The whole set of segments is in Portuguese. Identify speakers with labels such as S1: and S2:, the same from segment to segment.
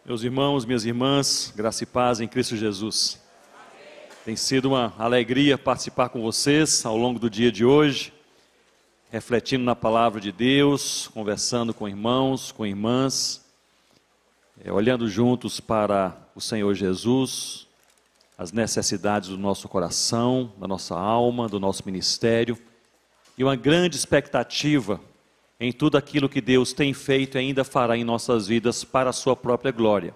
S1: Meus irmãos, minhas irmãs, graça e paz em Cristo Jesus. Tem sido uma alegria participar com vocês ao longo do dia de hoje, refletindo na palavra de Deus, conversando com irmãos, com irmãs, olhando juntos para o Senhor Jesus, as necessidades do nosso coração, da nossa alma, do nosso ministério, e uma grande expectativa em tudo aquilo que Deus tem feito e ainda fará em nossas vidas para a sua própria glória.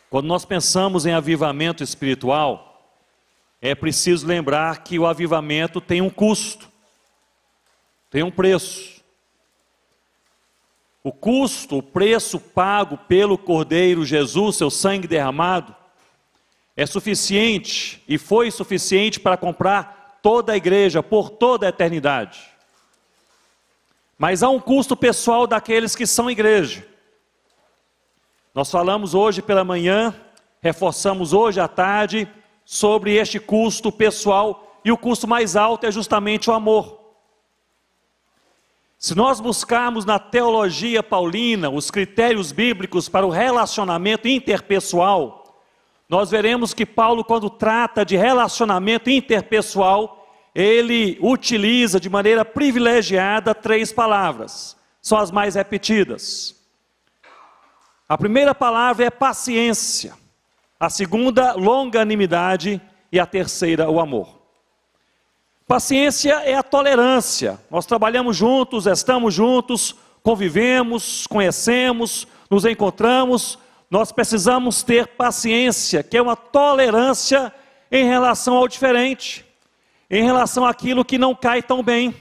S1: Quando nós pensamos em avivamento espiritual, é preciso lembrar que o avivamento tem um custo, tem um preço. O custo, o preço pago pelo Cordeiro Jesus, seu sangue derramado, é suficiente e foi suficiente para comprar toda a igreja por toda a eternidade. Mas há um custo pessoal daqueles que são igreja. Nós falamos hoje pela manhã, reforçamos hoje à tarde, sobre este custo pessoal, e o custo mais alto é justamente o amor. Se nós buscarmos na teologia paulina os critérios bíblicos para o relacionamento interpessoal, nós veremos que Paulo, quando trata de relacionamento interpessoal, ele utiliza de maneira privilegiada 3 palavras, são as mais repetidas. A primeira palavra é paciência, a segunda, longanimidade, e a terceira, o amor. Paciência é a tolerância, nós trabalhamos juntos, estamos juntos, convivemos, conhecemos, nos encontramos, nós precisamos ter paciência, que é uma tolerância em relação ao diferente, em relação àquilo que não cai tão bem,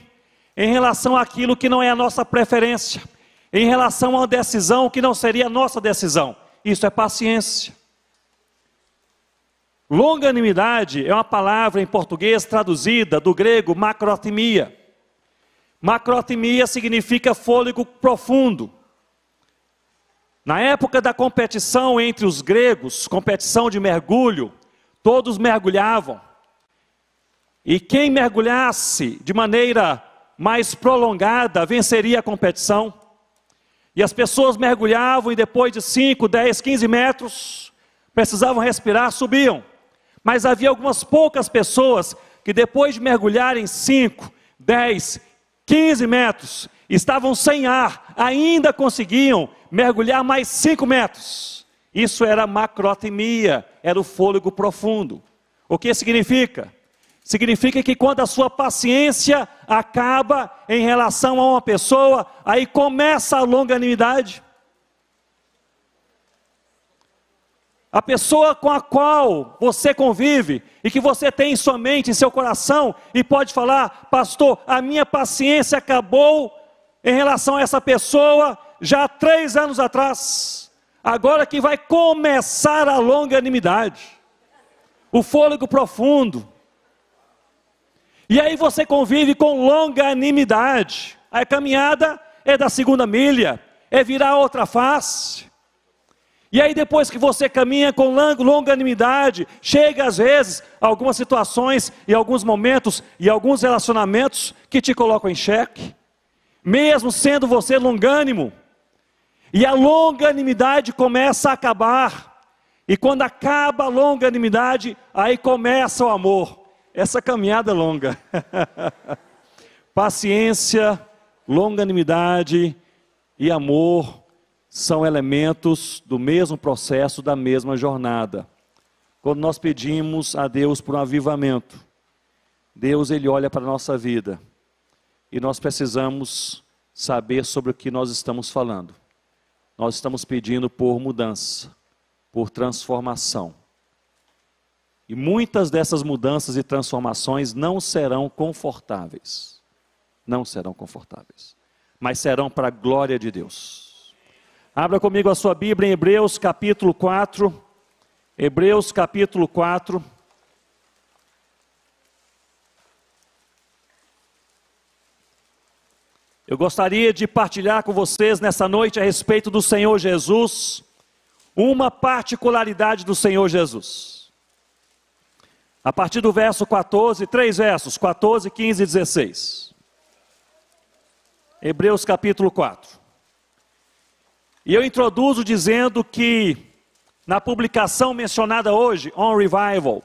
S1: em relação àquilo que não é a nossa preferência, em relação a uma decisão que não seria a nossa decisão. Isso é paciência. Longanimidade é uma palavra em português traduzida do grego macrotimia. Macrotimia significa fôlego profundo. Na época da competição entre os gregos, competição de mergulho, todos mergulhavam. E quem mergulhasse de maneira mais prolongada venceria a competição. E as pessoas mergulhavam e depois de 5, 10, 15 metros, precisavam respirar, subiam. Mas havia algumas poucas pessoas que depois de mergulharem 5, 10, 15 metros, estavam sem ar, ainda conseguiam mergulhar mais 5 metros. Isso era macrotimia, era o fôlego profundo. O que significa? Significa que quando a sua paciência acaba em relação a uma pessoa, aí começa a longanimidade. A pessoa com a qual você convive e que você tem em sua mente, em seu coração, e pode falar: pastor, a minha paciência acabou em relação a essa pessoa já há 3 anos atrás. Agora que vai começar a longanimidade, o fôlego profundo. E aí você convive com longanimidade. A caminhada é da 2ª milha, é virar outra face. E aí depois que você caminha com longanimidade, chega às vezes algumas situações e alguns momentos e alguns relacionamentos que te colocam em xeque, mesmo sendo você longânimo. E a longanimidade começa a acabar. E quando acaba a longanimidade, aí começa o amor. Essa caminhada longa. Paciência, longanimidade e amor são elementos do mesmo processo, da mesma jornada. Quando nós pedimos a Deus por um avivamento, Deus, Ele olha para a nossa vida e nós precisamos saber sobre o que nós estamos falando. Nós estamos pedindo por mudança, por transformação. E muitas dessas mudanças e transformações não serão confortáveis. Não serão confortáveis. Mas serão para a glória de Deus. Abra comigo a sua Bíblia em Hebreus capítulo 4. Hebreus capítulo 4. Eu gostaria de partilhar com vocês nessa noite a respeito do Senhor Jesus, uma particularidade do Senhor Jesus. A partir do verso 14, 3 versos, 14, 15 e 16. Hebreus capítulo 4. E eu introduzo dizendo que, na publicação mencionada hoje, On Revival,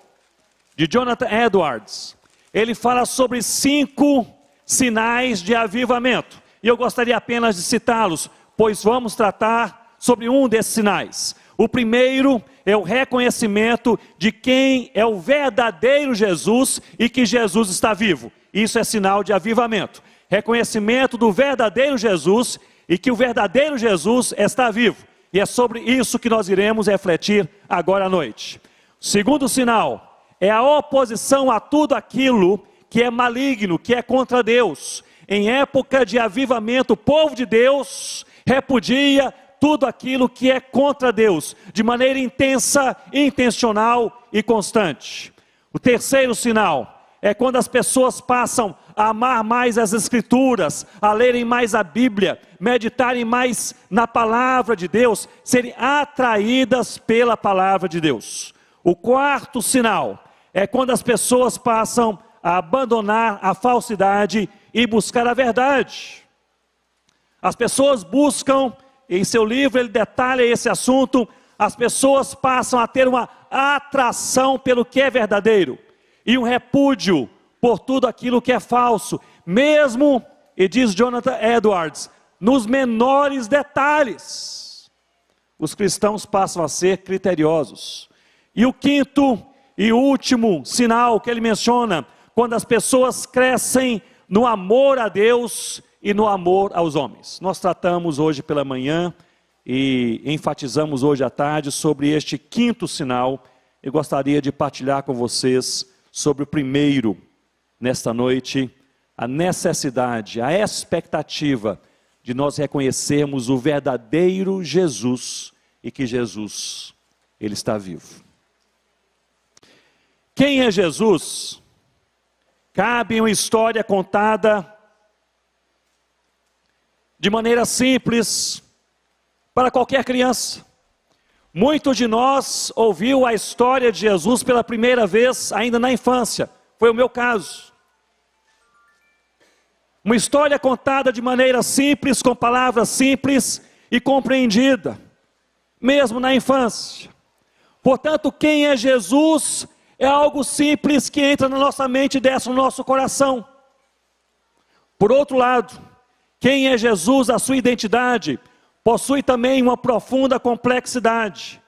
S1: de Jonathan Edwards, ele fala sobre 5 sinais de avivamento. E eu gostaria apenas de citá-los, pois vamos tratar sobre um desses sinais. O primeiro é o reconhecimento de quem é o verdadeiro Jesus e que Jesus está vivo. Isso é sinal de avivamento. Reconhecimento do verdadeiro Jesus e que o verdadeiro Jesus está vivo. E é sobre isso que nós iremos refletir agora à noite. O segundo sinal é a oposição a tudo aquilo que é maligno, que é contra Deus. Em época de avivamento, o povo de Deus repudia tudo aquilo que é contra Deus, de maneira intensa, intencional e constante. O terceiro sinal é quando as pessoas passam a amar mais as Escrituras, a lerem mais a Bíblia, meditarem mais na palavra de Deus, serem atraídas pela palavra de Deus. O quarto sinal é quando as pessoas passam a abandonar a falsidade e buscar a verdade. As pessoas buscam, em seu livro ele detalha esse assunto, as pessoas passam a ter uma atração pelo que é verdadeiro e um repúdio por tudo aquilo que é falso, mesmo, e diz Jonathan Edwards, nos menores detalhes. Os cristãos passam a ser criteriosos. E o quinto e último sinal que ele menciona, quando as pessoas crescem no amor a Deus e no amor aos homens. Nós tratamos hoje pela manhã e enfatizamos hoje à tarde sobre este quinto sinal. Eu gostaria de partilhar com vocês sobre o primeiro, nesta noite, a necessidade, a expectativa de nós reconhecermos o verdadeiro Jesus e que Jesus, Ele está vivo. Quem é Jesus? Cabe uma história contada de maneira simples para qualquer criança. Muitos de nós ouviu a história de Jesus pela primeira vez ainda na infância. Foi o meu caso. Uma história contada de maneira simples, com palavras simples e compreendida, mesmo na infância. Portanto, quem é Jesus é algo simples que entra na nossa mente e desce no nosso coração. Por outro lado, quem é Jesus, a sua identidade, possui também uma profunda complexidade.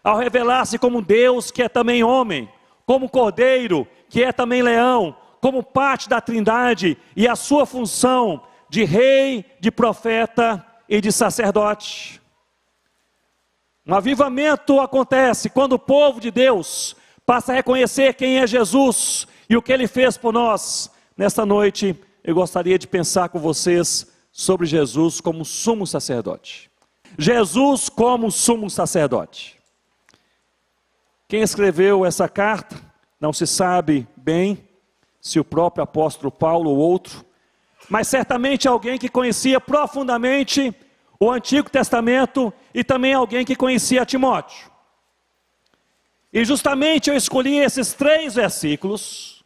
S1: Ao revelar-se como Deus, que é também homem, como Cordeiro, que é também leão, como parte da Trindade, e a sua função de rei, de profeta e de sacerdote. Um avivamento acontece quando o povo de Deus passa a reconhecer quem é Jesus e o que Ele fez por nós. Nesta noite, eu gostaria de pensar com vocês sobre Jesus como sumo sacerdote. Jesus como sumo sacerdote. Quem escreveu essa carta, não se sabe bem se o próprio apóstolo Paulo ou outro, mas certamente alguém que conhecia profundamente o Antigo Testamento e também alguém que conhecia Timóteo. E justamente eu escolhi esses 3 versículos,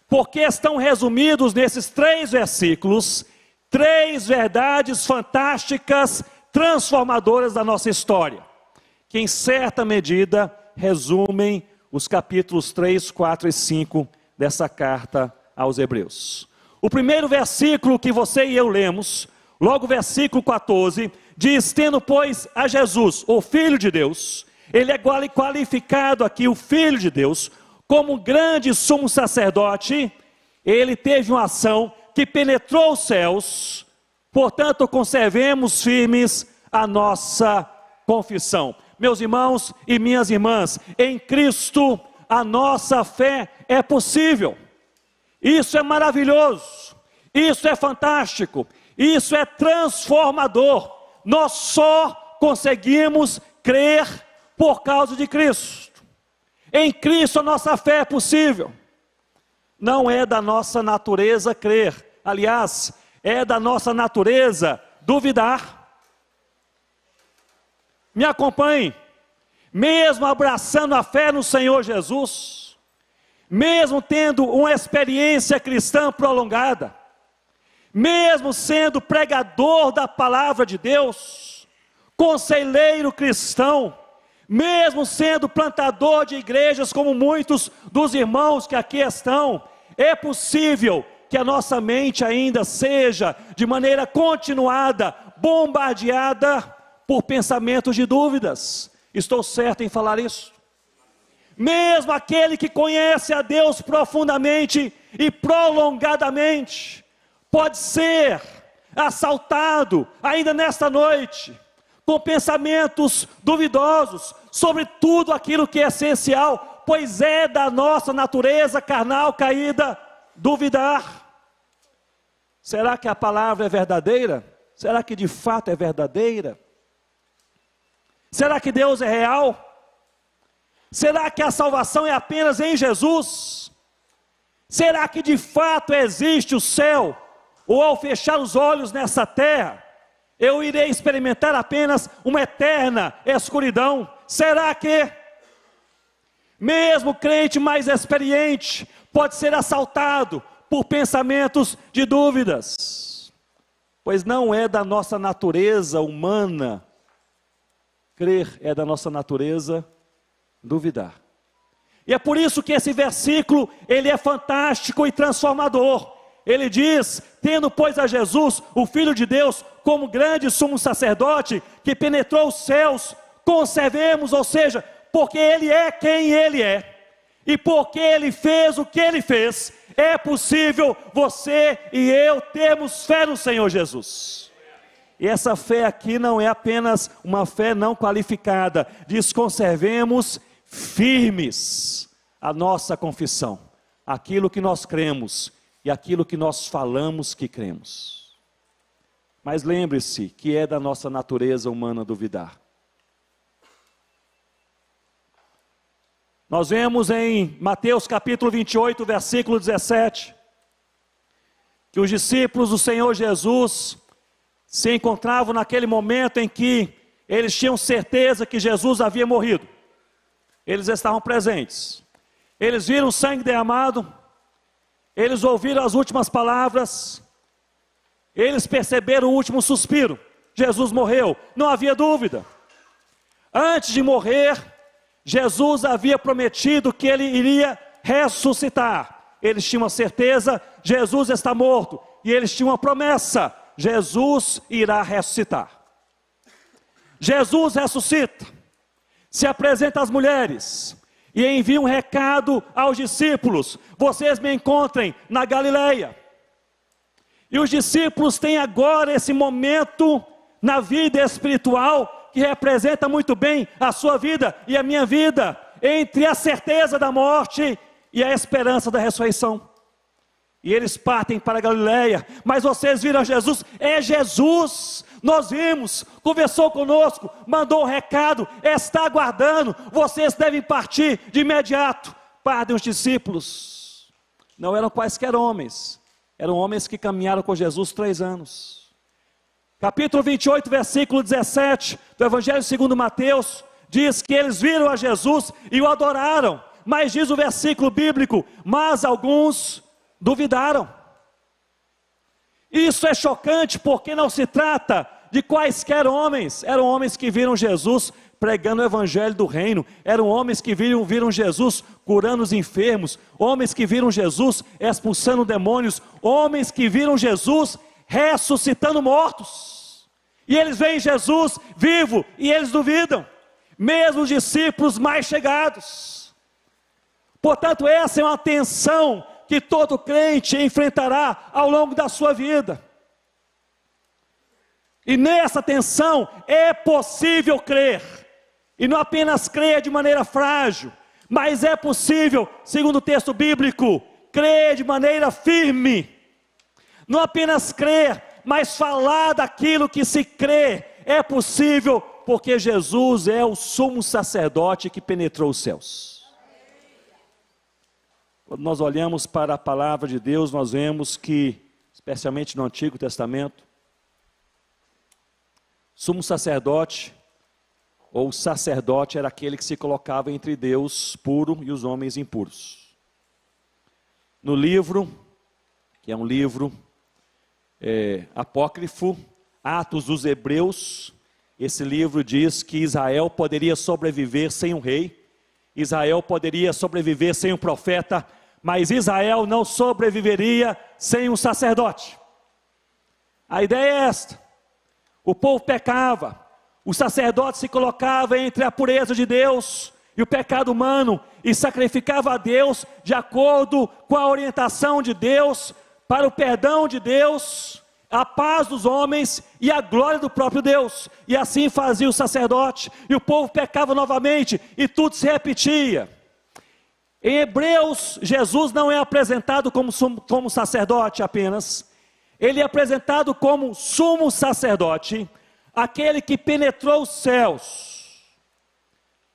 S1: porque estão resumidos nesses 3 versículos, 3 verdades fantásticas, transformadoras da nossa história, que em certa medida resumem os capítulos 3, 4 e 5 dessa carta aos Hebreus. O primeiro versículo que você e eu lemos, logo o versículo 14, diz: tendo pois a Jesus, o Filho de Deus, ele é qualificado aqui, o Filho de Deus, como grande sumo sacerdote. Ele teve uma ação que penetrou os céus, portanto conservemos firmes a nossa confissão. Meus irmãos e minhas irmãs, em Cristo a nossa fé é possível. Isso é maravilhoso, isso é fantástico, isso é transformador. Nós só conseguimos crer por causa de Cristo. Em Cristo a nossa fé é possível. Não é da nossa natureza crer, aliás, é da nossa natureza duvidar. Me acompanhe. Mesmo abraçando a fé no Senhor Jesus, mesmo tendo uma experiência cristã prolongada, mesmo sendo pregador da palavra de Deus, conselheiro cristão, mesmo sendo plantador de igrejas como muitos dos irmãos que aqui estão, é possível que a nossa mente ainda seja, de maneira continuada, bombardeada por pensamentos de dúvidas. Estou certo em falar isso? Mesmo aquele que conhece a Deus profundamente e prolongadamente, pode ser assaltado ainda nesta noite, com pensamentos duvidosos sobre tudo aquilo que é essencial, pois é da nossa natureza carnal caída duvidar. Será que a palavra é verdadeira? Será que de fato é verdadeira? Será que Deus é real? Será que a salvação é apenas em Jesus? Será que de fato existe o céu? Ou ao fechar os olhos nessa terra, eu irei experimentar apenas uma eterna escuridão? Será que, mesmo o crente mais experiente, pode ser assaltado por pensamentos de dúvidas? Pois não é da nossa natureza humana crer, é da nossa natureza duvidar. E é por isso que esse versículo, ele é fantástico e transformador. Ele diz: tendo pois a Jesus, o Filho de Deus, como grande sumo sacerdote, que penetrou os céus, conservemos, ou seja, porque Ele é quem Ele é, e porque Ele fez o que Ele fez, é possível você e eu termos fé no Senhor Jesus. E essa fé aqui não é apenas uma fé não qualificada, diz: conservemos firmes a nossa confissão, aquilo que nós cremos e aquilo que nós falamos que cremos. Mas lembre-se que é da nossa natureza humana duvidar. Nós vemos em Mateus capítulo 28, versículo 17, que os discípulos do Senhor Jesus se encontravam naquele momento em que eles tinham certeza que Jesus havia morrido. Eles estavam presentes, eles viram o sangue derramado, eles ouviram as últimas palavras, eles perceberam o último suspiro: Jesus morreu, não havia dúvida. Antes de morrer, Jesus havia prometido que Ele iria ressuscitar. Eles tinham a certeza: Jesus está morto. E eles tinham uma promessa: Jesus irá ressuscitar. Jesus ressuscita, se apresenta às mulheres e envia um recado aos discípulos: vocês me encontrem na Galileia. E os discípulos têm agora esse momento na vida espiritual que representa muito bem a sua vida e a minha vida, entre a certeza da morte e a esperança da ressurreição. E eles partem para a Galileia: mas vocês viram Jesus? É Jesus, nós vimos, conversou conosco, mandou um recado, está aguardando, vocês devem partir de imediato. Partem os discípulos. Não eram quaisquer homens, eram homens que caminharam com Jesus 3 anos. Capítulo 28, versículo 17 do Evangelho segundo Mateus, diz que eles viram a Jesus e o adoraram. Mas diz o versículo bíblico: mas alguns duvidaram. Isso é chocante, porque não se trata de quaisquer homens. Eram homens que viram Jesus pregando o evangelho do reino, eram homens que viram Jesus curando os enfermos, homens que viram Jesus expulsando demônios, homens que viram Jesus ressuscitando mortos. E eles veem Jesus vivo e eles duvidam, mesmo os discípulos mais chegados. Portanto, essa é uma tensão que todo crente enfrentará ao longo da sua vida. E nessa tensão é possível crer, e não apenas crer de maneira frágil, mas é possível, segundo o texto bíblico, crer de maneira firme. Não apenas crer, mas falar daquilo que se crê. É possível, porque Jesus é o sumo sacerdote que penetrou os céus. Quando nós olhamos para a palavra de Deus, nós vemos que, especialmente no Antigo Testamento, sumo sacerdote, ou sacerdote, era aquele que se colocava entre Deus puro e os homens impuros. No livro, que é um livro apócrifo, Atos dos Hebreus, Esse livro diz que Israel poderia sobreviver sem um rei, Israel poderia sobreviver sem um profeta, mas Israel não sobreviveria sem um sacerdote. A ideia é esta: o povo pecava, o sacerdote se colocava entre a pureza de Deus e o pecado humano, e sacrificava a Deus de acordo com a orientação de Deus, para o perdão de Deus, a paz dos homens e a glória do próprio Deus. E assim fazia o sacerdote, e o povo pecava novamente, e tudo se repetia. Em Hebreus, Jesus não é apresentado como sacerdote apenas, ele é apresentado como sumo sacerdote, aquele que penetrou os céus.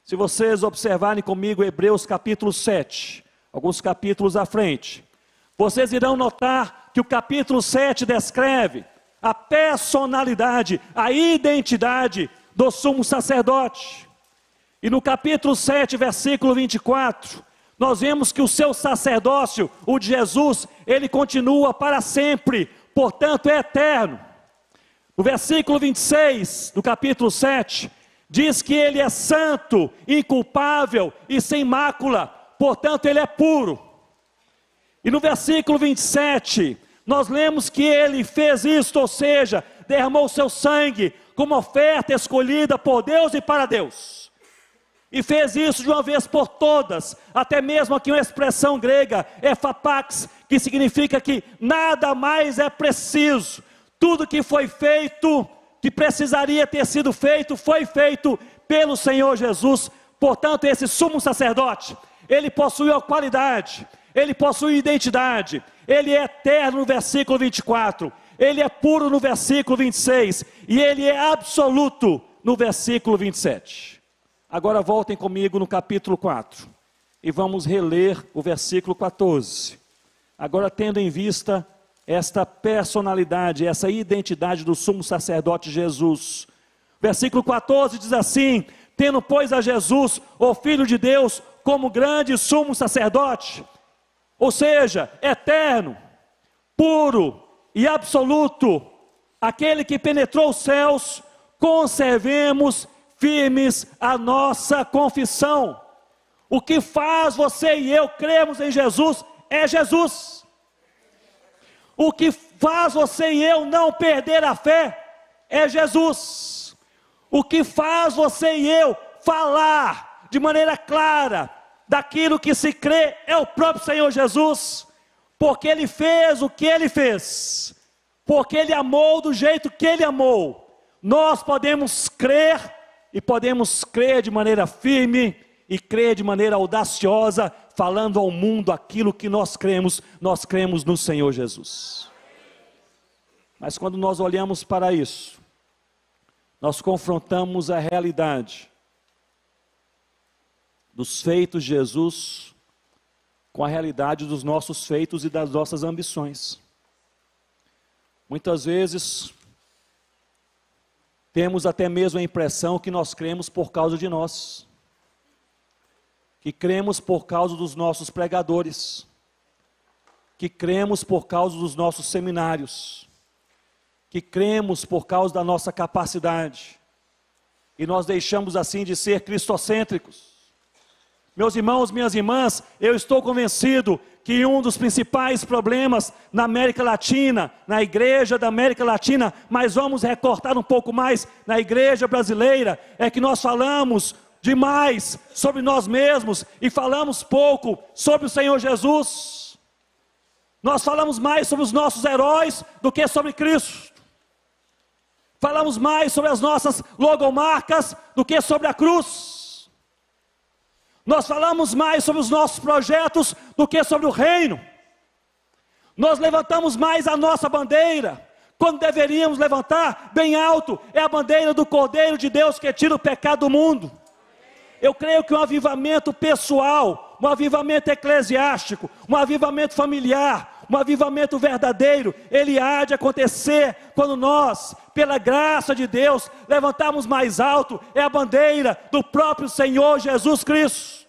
S1: Se vocês observarem comigo Hebreus capítulo 7, alguns capítulos à frente, vocês irão notar que o capítulo 7 descreve a personalidade, a identidade do sumo sacerdote. E no capítulo 7, versículo 24, nós vemos que o seu sacerdócio, o de Jesus, ele continua para sempre, portanto é eterno. No versículo 26 do capítulo 7, diz que ele é santo, inculpável e sem mácula, portanto ele é puro. E no versículo 27, nós lemos que ele fez isto, ou seja, derramou o seu sangue como oferta escolhida por Deus e para Deus. E fez isso de uma vez por todas, até mesmo aqui uma expressão grega, ephapax, que significa que nada mais é preciso. Tudo que foi feito, que precisaria ter sido feito, foi feito pelo Senhor Jesus. Portanto, esse sumo sacerdote, ele possui a qualidade, ele possui identidade, ele é eterno no versículo 24, ele é puro no versículo 26, e ele é absoluto no versículo 27. Agora voltem comigo no capítulo 4, e vamos reler o versículo 14. Agora, tendo em vista esta personalidade, essa identidade do sumo sacerdote Jesus. Versículo 14 diz assim: tendo pois a Jesus, o Filho de Deus, como grande sumo sacerdote, ou seja, eterno, puro e absoluto, aquele que penetrou os céus, conservemos firmes a nossa confissão. O que faz você e eu crermos em Jesus é Jesus. O que faz você e eu não perder a fé é Jesus. O que faz você e eu falar de maneira clara daquilo que se crê é o próprio Senhor Jesus, porque Ele fez o que Ele fez, porque Ele amou do jeito que Ele amou. Nós podemos crer, e podemos crer de maneira firme, e crer de maneira audaciosa, falando ao mundo aquilo que nós cremos no Senhor Jesus. Mas quando nós olhamos para isso, nós confrontamos a realidade dos feitos de Jesus com a realidade dos nossos feitos e das nossas ambições. Muitas vezes, temos até mesmo a impressão que nós cremos por causa de nós, que cremos por causa dos nossos pregadores, que cremos por causa dos nossos seminários, que cremos por causa da nossa capacidade, e nós deixamos assim de ser cristocêntricos. Meus irmãos, minhas irmãs, eu estou convencido que um dos principais problemas na América Latina, na igreja da América Latina, mas vamos recortar um pouco mais na igreja brasileira, é que nós falamos demais sobre nós mesmos e falamos pouco sobre o Senhor Jesus. Nós falamos mais sobre os nossos heróis do que sobre Cristo. Falamos mais sobre as nossas logomarcas do que sobre a cruz. Nós falamos mais sobre os nossos projetos do que sobre o reino. Nós levantamos mais a nossa bandeira, quando deveríamos levantar bem alto, é a bandeira do Cordeiro de Deus que tira o pecado do mundo. Eu creio que um avivamento pessoal, um avivamento eclesiástico, um avivamento familiar, um avivamento verdadeiro, ele há de acontecer quando nós, pela graça de Deus, levantarmos mais alto, é a bandeira do próprio Senhor Jesus Cristo.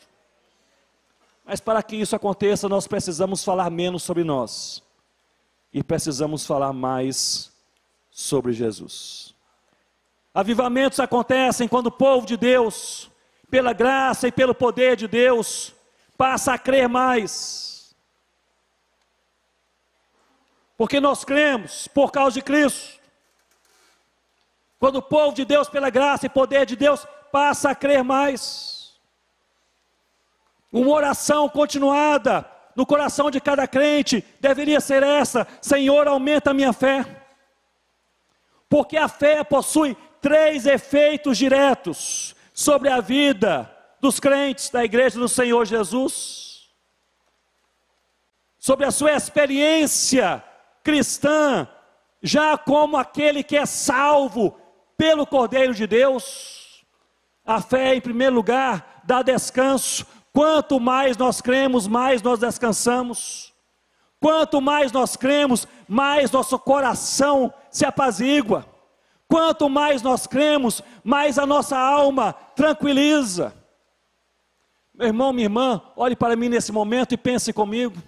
S1: Mas para que isso aconteça, nós precisamos falar menos sobre nós, e precisamos falar mais sobre Jesus. Avivamentos acontecem quando o povo de Deus, pela graça e pelo poder de Deus, passa a crer mais. Porque nós cremos por causa de Cristo. Quando o povo de Deus, pela graça e poder de Deus, passa a crer mais. Uma oração continuada no coração de cada crente deveria ser essa: Senhor, aumenta a minha fé. Porque a fé possui 3 efeitos diretos sobre a vida dos crentes da igreja do Senhor Jesus, sobre a sua experiência cristã, já como aquele que é salvo pelo Cordeiro de Deus. A fé, em primeiro lugar, dá descanso. Quanto mais nós cremos, mais nós descansamos. Quanto mais nós cremos, mais nosso coração se apazigua. Quanto mais nós cremos, mais a nossa alma tranquiliza. Meu irmão, minha irmã, olhe para mim nesse momento e pense comigo.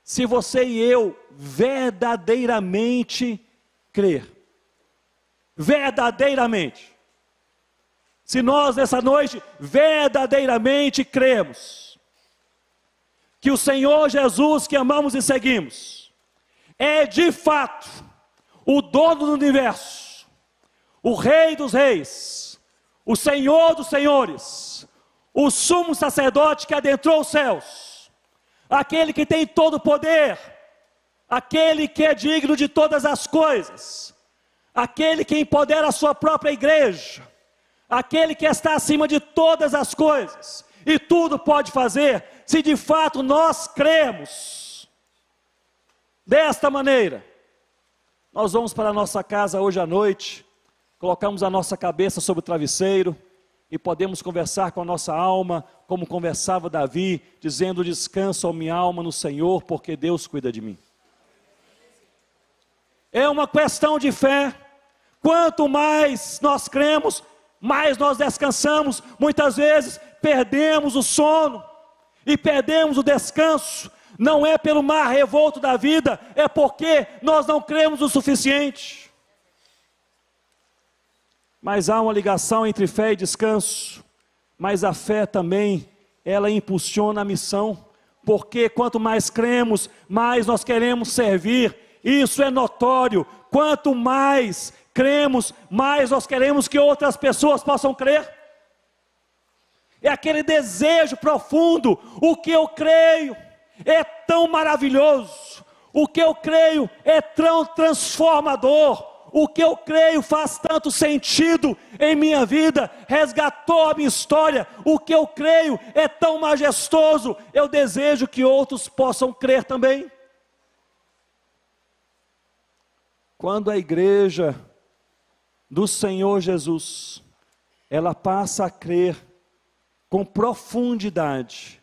S1: Se você e eu verdadeiramente crer, verdadeiramente, se nós nessa noite verdadeiramente cremos que o Senhor Jesus, que amamos e seguimos, é de fato o dono do universo, o Rei dos reis, o Senhor dos senhores, o sumo sacerdote que adentrou os céus, aquele que tem todo o poder, aquele que é digno de todas as coisas, aquele que empodera a sua própria igreja, aquele que está acima de todas as coisas, e tudo pode fazer, se de fato nós cremos desta maneira. Nós vamos para a nossa casa hoje à noite, colocamos a nossa cabeça sobre o travesseiro, e podemos conversar com a nossa alma, como conversava Davi, dizendo: descansa, ó minha alma, no Senhor, porque Deus cuida de mim. É uma questão de fé. Quanto mais nós cremos, mais nós descansamos. Muitas vezes perdemos o sono e perdemos o descanso. Não é pelo mar revolto da vida, é porque nós não cremos o suficiente. Mas há uma ligação entre fé e descanso. Mas a fé também, ela impulsiona a missão. Porque quanto mais cremos, mais nós queremos servir. Isso é notório. Quanto mais cremos, mais nós queremos que outras pessoas possam crer. É aquele desejo profundo. O que eu creio é tão maravilhoso. O que eu creio é tão transformador. O que eu creio faz tanto sentido em minha vida, resgatou a minha história. O que eu creio é tão majestoso. Eu desejo que outros possam crer também. Quando a igreja do Senhor Jesus, ela passa a crer com profundidade,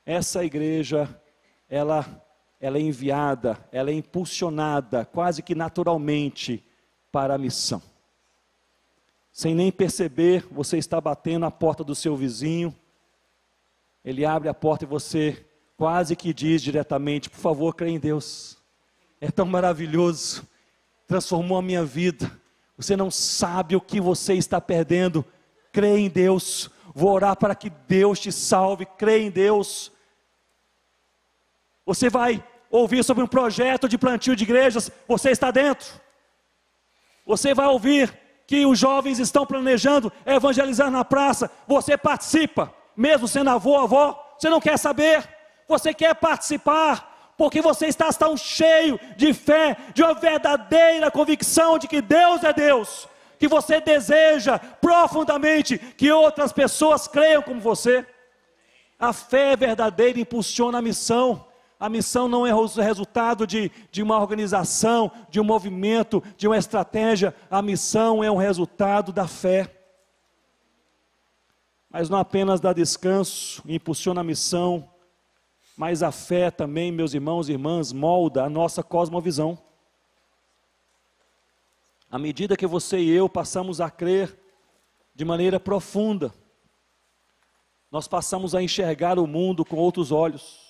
S1: essa igreja, ela é enviada, ela é impulsionada quase que naturalmente para a missão. Sem nem perceber, você está batendo a porta do seu vizinho, ele abre a porta e você quase que diz diretamente: por favor, crê em Deus, é tão maravilhoso, transformou a minha vida, você não sabe o que você está perdendo, crê em Deus, vou orar para que Deus te salve, crê em Deus. Você vai ouvir sobre um projeto de plantio de igrejas, você está dentro. Você vai ouvir que os jovens estão planejando evangelizar na praça, você participa, mesmo sendo avô, avó, você não quer saber, você quer participar, porque você está tão cheio de fé, de uma verdadeira convicção de que Deus é Deus, que você deseja profundamente que outras pessoas creiam como você. A fé verdadeira impulsiona a missão. A missão não é o resultado de uma organização, de um movimento, de uma estratégia. A missão é um resultado da fé. Mas não apenas dá descanso, impulsiona a missão, mas a fé também, meus irmãos e irmãs, molda a nossa cosmovisão. À medida que você e eu passamos a crer de maneira profunda, nós passamos a enxergar o mundo com outros olhos.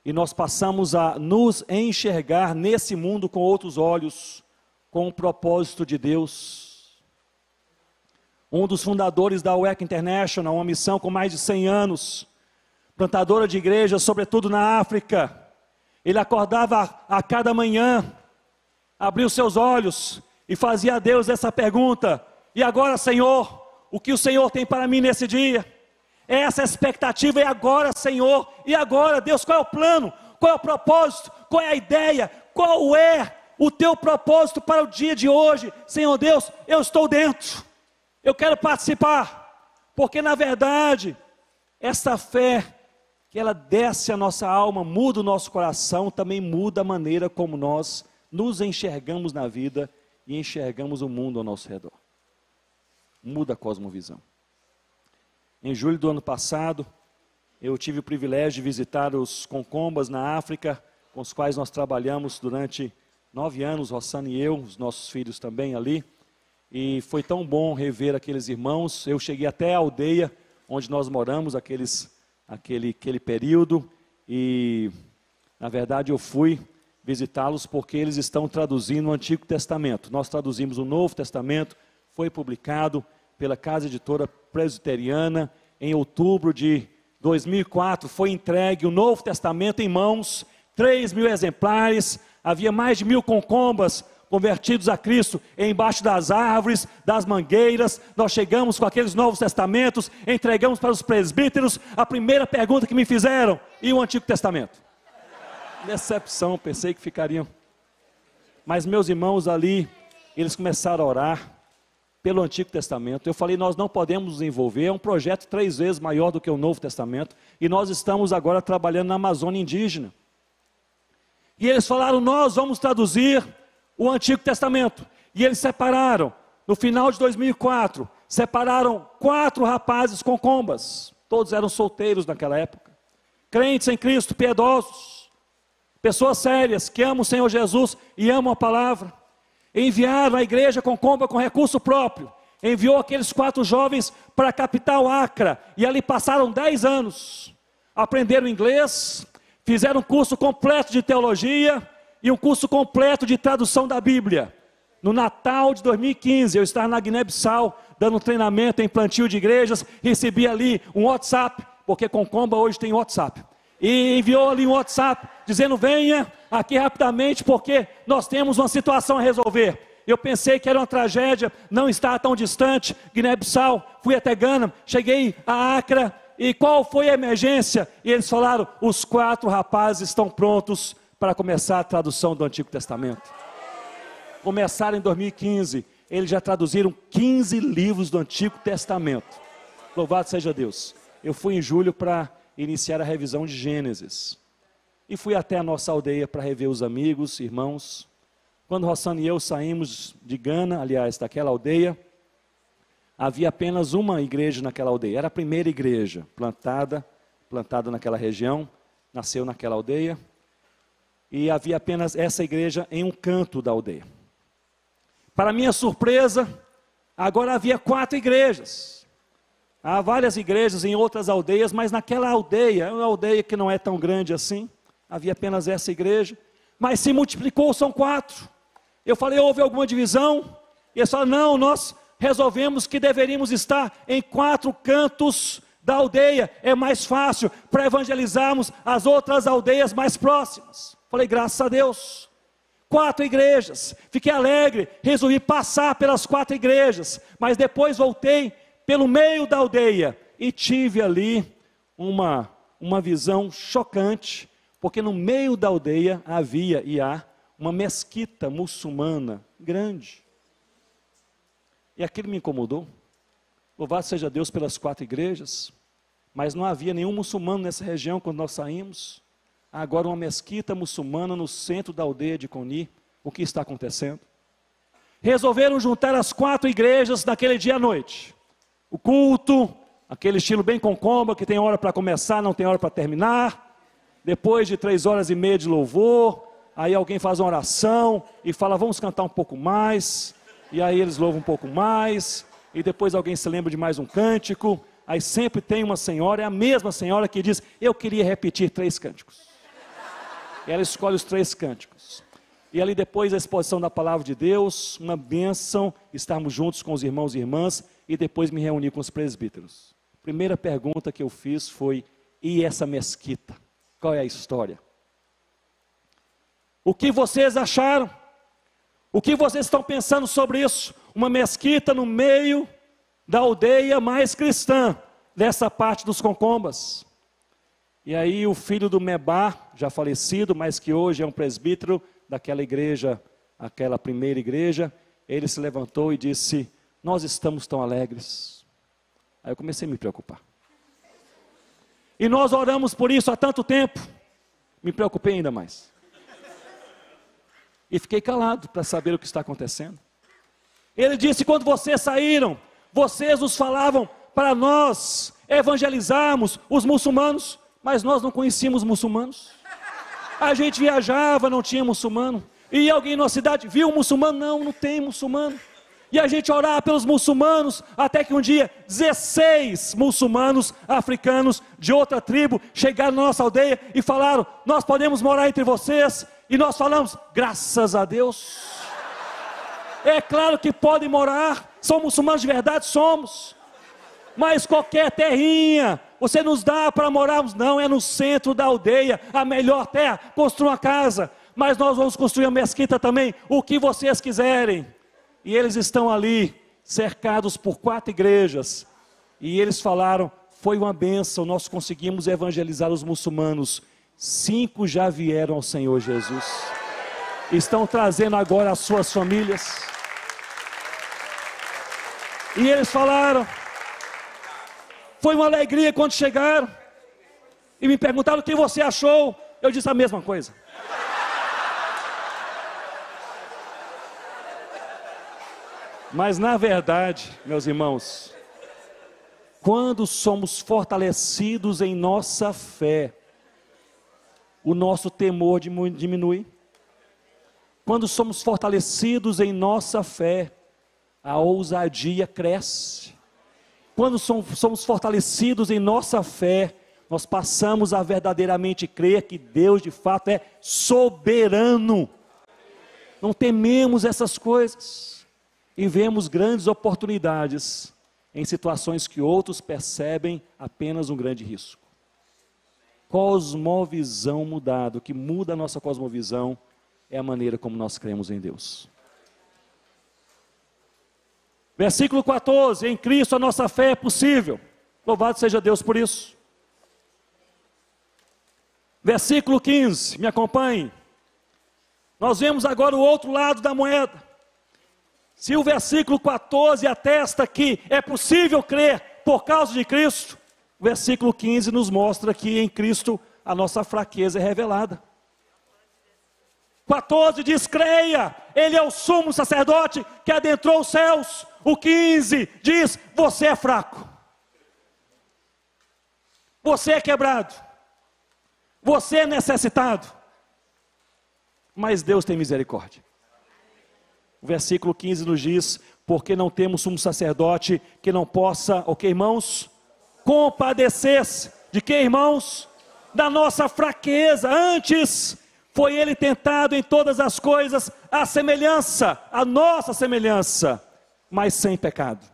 S1: E nós passamos a nos enxergar nesse mundo com outros olhos, com o propósito de Deus. um dos fundadores da WEC International, uma missão com mais de 100 anos, plantadora de igrejas, sobretudo na África. Ele acordava a cada manhã, abria os seus olhos e fazia a Deus essa pergunta: e agora, Senhor, o que o Senhor tem para mim nesse dia? Essa expectativa é agora, Senhor. E agora, Deus, qual é o plano? Qual é o propósito? Qual é a ideia? Qual é o teu propósito para o dia de hoje? Senhor Deus, eu estou dentro. Eu quero participar. Porque na verdade, essa fé, que ela desce a nossa alma, muda o nosso coração, também muda a maneira como nós nos enxergamos na vida e enxergamos o mundo ao nosso redor. Muda a cosmovisão. Em julho do ano passado, eu tive o privilégio de visitar os Concombas na África, com os quais nós trabalhamos durante 9 anos, Rossana e eu, os nossos filhos também ali. E foi tão bom rever aqueles irmãos. Eu cheguei até a aldeia onde nós moramos, aquele período, e na verdade eu fui visitá-los porque eles estão traduzindo o Antigo Testamento. Nós traduzimos o Novo Testamento, foi publicado pela Casa Editora Presbiteriana em outubro de 2004, foi entregue o Novo Testamento em mãos, 3.000 exemplares, havia mais de 1.000 concombas convertidos a Cristo embaixo das árvores, das mangueiras. Nós chegamos com aqueles Novos Testamentos, entregamos para os presbíteros. A primeira pergunta que me fizeram: e o Antigo Testamento? Decepção, pensei que ficariam. Mas meus irmãos ali, eles começaram a orar pelo Antigo Testamento. Eu falei: nós não podemos nos envolver, é um projeto 3 vezes maior do que o Novo Testamento, e nós estamos agora trabalhando na Amazônia indígena. E eles falaram: nós vamos traduzir o Antigo Testamento. E eles separaram, no final de 2004, separaram 4 rapazes concombas, todos eram solteiros naquela época, crentes em Cristo, piedosos, pessoas sérias, que amam o Senhor Jesus e amam a palavra. Enviaram a igreja concomba com recurso próprio, enviou aqueles 4 jovens para a capital Acra, e ali passaram 10 anos, aprenderam inglês, fizeram um curso completo de teologia, e um curso completo de tradução da Bíblia. No Natal de 2015, eu estava na Guiné-Bissau, dando treinamento em plantio de igrejas, recebi ali um WhatsApp, porque Concomba hoje tem WhatsApp, e enviou ali um WhatsApp, dizendo: venha aqui rapidamente, porque nós temos uma situação a resolver. Eu pensei que era uma tragédia, não está tão distante, Guiné-Bissau, fui até Gana, cheguei a Acra, e qual foi a emergência? E eles falaram: os 4 rapazes estão prontos para começar a tradução do Antigo Testamento. Começaram em 2015, eles já traduziram 15 livros do Antigo Testamento. Louvado seja Deus. Eu fui em julho para iniciar a revisão de Gênesis. E fui até a nossa aldeia para rever os amigos, irmãos. Quando Rossana e eu saímos de Gana, aliás, daquela aldeia, havia apenas uma igreja naquela aldeia. Era a primeira igreja plantada naquela região, nasceu naquela aldeia. E havia apenas essa igreja em um canto da aldeia. Para minha surpresa, agora havia 4 igrejas. Há várias igrejas em outras aldeias, mas naquela aldeia, é uma aldeia que não é tão grande assim, havia apenas essa igreja, mas se multiplicou, são 4. Eu falei: houve alguma divisão? E eles falaram: não, nós resolvemos que deveríamos estar em 4 cantos da aldeia, é mais fácil para evangelizarmos as outras aldeias mais próximas. Falei: graças a Deus, 4 igrejas, fiquei alegre, resolvi passar pelas 4 igrejas, mas depois voltei pelo meio da aldeia, e tive ali uma visão chocante, porque no meio da aldeia havia e há uma mesquita muçulmana grande, e aquilo me incomodou. Louvado seja Deus pelas 4 igrejas, mas não havia nenhum muçulmano nessa região quando nós saímos. Agora uma mesquita muçulmana no centro da aldeia de Coni. O que está acontecendo? Resolveram juntar as 4 igrejas naquele dia à noite. O culto, aquele estilo bem concomba, que tem hora para começar, não tem hora para terminar. Depois de 3 horas e meia de louvor, aí alguém faz uma oração e fala: vamos cantar um pouco mais. E aí eles louvam um pouco mais, e depois alguém se lembra de mais um cântico. Aí sempre tem uma senhora, é a mesma senhora que diz: eu queria repetir 3 cânticos. Ela escolhe os 3 cânticos. E ali depois da exposição da palavra de Deus, uma bênção, estarmos juntos com os irmãos e irmãs, e depois me reuni com os presbíteros. A primeira pergunta que eu fiz foi: e essa mesquita? Qual é a história? O que vocês acharam? O que vocês estão pensando sobre isso? Uma mesquita no meio da aldeia mais cristã dessa parte dos Concombas. E aí o filho do Mebá, já falecido, mas que hoje é um presbítero daquela igreja, aquela primeira igreja, ele se levantou e disse: nós estamos tão alegres. Aí eu comecei a me preocupar. E nós oramos por isso há tanto tempo. Me preocupei ainda mais. E fiquei calado para saber o que está acontecendo. Ele disse: quando vocês saíram, vocês nos falavam para nós evangelizarmos os muçulmanos, mas nós não conhecíamos muçulmanos. A gente viajava, não tinha muçulmano. E alguém na cidade viu um muçulmano? Não, não tem muçulmano. E a gente orava pelos muçulmanos, até que um dia 16 muçulmanos africanos de outra tribo chegaram na nossa aldeia e falaram: nós podemos morar entre vocês? E nós falamos: graças a Deus. É claro que podem morar, são muçulmanos de verdade, somos. Mas qualquer terrinha, você nos dá para morarmos? Não, é no centro da aldeia, a melhor terra, construa uma casa. Mas nós vamos construir uma mesquita também, o que vocês quiserem. E eles estão ali, cercados por 4 igrejas. E eles falaram: foi uma bênção, nós conseguimos evangelizar os muçulmanos. 5 já vieram ao Senhor Jesus. Estão trazendo agora as suas famílias. E eles falaram: foi uma alegria quando chegaram. E me perguntaram: o que você achou? Eu disse a mesma coisa. Mas na verdade, meus irmãos, quando somos fortalecidos em nossa fé, o nosso temor diminui. Quando somos fortalecidos em nossa fé, a ousadia cresce. Quando somos fortalecidos em nossa fé, nós passamos a verdadeiramente crer que Deus de fato é soberano. Não tememos essas coisas. E vemos grandes oportunidades em situações que outros percebem apenas um grande risco. Cosmovisão mudada, o que muda a nossa cosmovisão é a maneira como nós cremos em Deus. Versículo 14: em Cristo a nossa fé é possível. Louvado seja Deus por isso. Versículo 15, me acompanhe. Nós vemos agora o outro lado da moeda. Se o versículo 14 atesta que é possível crer por causa de Cristo, o versículo 15 nos mostra que em Cristo a nossa fraqueza é revelada. 14 diz: creia, Ele é o sumo sacerdote que adentrou os céus. O 15 diz: você é fraco, você é quebrado, você é necessitado, mas Deus tem misericórdia. O versículo 15 nos diz: porque não temos sumo sacerdote que não possa, o que, irmãos? Compadecer-se. De que, irmãos? Da nossa fraqueza. Antes foi Ele tentado em todas as coisas, a nossa semelhança, mas sem pecado.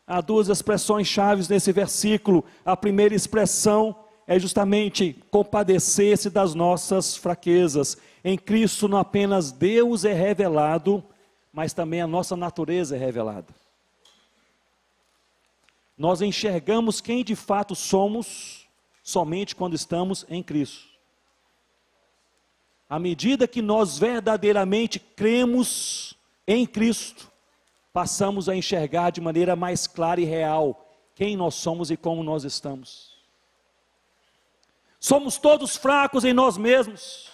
S1: Há 2 expressões chaves nesse versículo. A primeira expressão é justamente compadecer-se das nossas fraquezas. Em Cristo não apenas Deus é revelado, mas também a nossa natureza é revelada. Nós enxergamos quem de fato somos somente quando estamos em Cristo. À medida que nós verdadeiramente cremos em Cristo, passamos a enxergar de maneira mais clara e real quem nós somos e como nós estamos. Somos todos fracos em nós mesmos.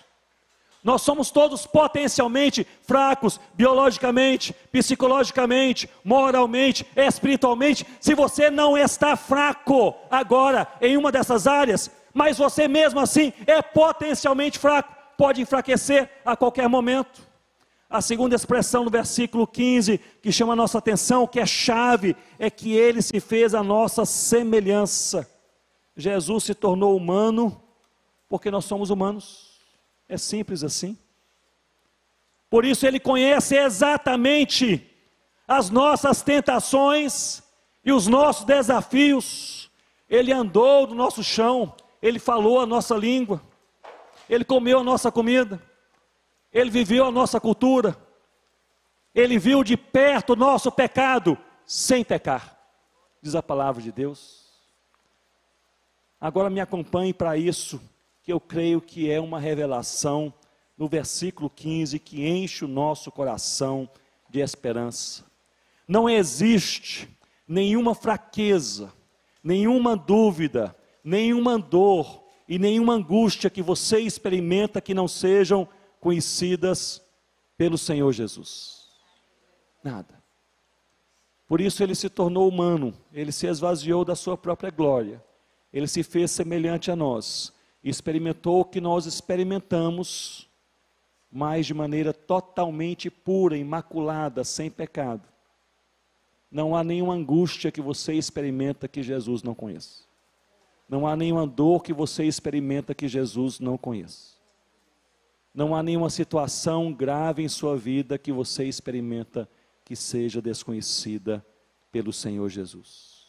S1: Nós somos todos potencialmente fracos, biologicamente, psicologicamente, moralmente, espiritualmente. Se você não está fraco agora em uma dessas áreas, mas você mesmo assim é potencialmente fraco, pode enfraquecer a qualquer momento. A segunda expressão no versículo 15, que chama a nossa atenção, que é chave, é que Ele se fez a nossa semelhança. Jesus se tornou humano, porque nós somos humanos. É simples assim. Por isso Ele conhece exatamente as nossas tentações e os nossos desafios. Ele andou no nosso chão, Ele falou a nossa língua, Ele comeu a nossa comida, Ele viveu a nossa cultura, Ele viu de perto o nosso pecado, sem pecar, diz a palavra de Deus. Agora me acompanhe para isso, que eu creio que é uma revelação no versículo 15, que enche o nosso coração de esperança. Não existe nenhuma fraqueza, nenhuma dúvida, nenhuma dor e nenhuma angústia que você experimenta que não sejam conhecidas pelo Senhor Jesus. Nada. Por isso Ele se tornou humano, Ele se esvaziou da sua própria glória, Ele se fez semelhante a nós, e experimentou o que nós experimentamos, mas de maneira totalmente pura, imaculada, sem pecado. Não há nenhuma angústia que você experimenta que Jesus não conheça. Não há nenhuma dor que você experimenta que Jesus não conheça. Não há nenhuma situação grave em sua vida que você experimenta que seja desconhecida pelo Senhor Jesus.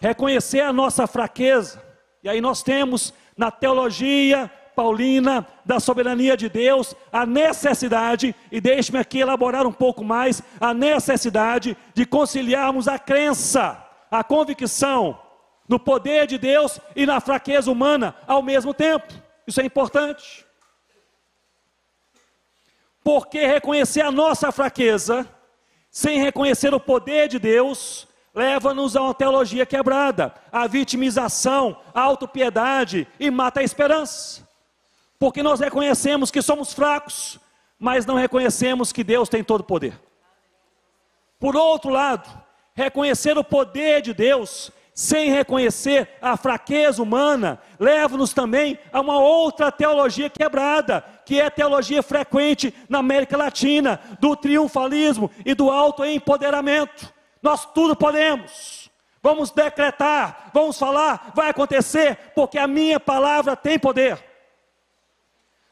S1: Reconhecer a nossa fraqueza, e aí nós temos na teologia paulina da soberania de Deus a necessidade, e deixe-me aqui elaborar um pouco mais, a necessidade de conciliarmos a crença, a convicção no poder de Deus e na fraqueza humana ao mesmo tempo. Isso é importante, porque reconhecer a nossa fraqueza sem reconhecer o poder de Deus leva-nos a uma teologia quebrada, a vitimização, a autopiedade, e mata a esperança, porque nós reconhecemos que somos fracos, mas não reconhecemos que Deus tem todo o poder. Por outro lado, reconhecer o poder de Deus sem reconhecer a fraqueza humana leva-nos também a uma outra teologia quebrada, que é a teologia frequente na América Latina, do triunfalismo e do autoempoderamento. Nós tudo podemos, vamos decretar, vamos falar, vai acontecer, porque a minha palavra tem poder.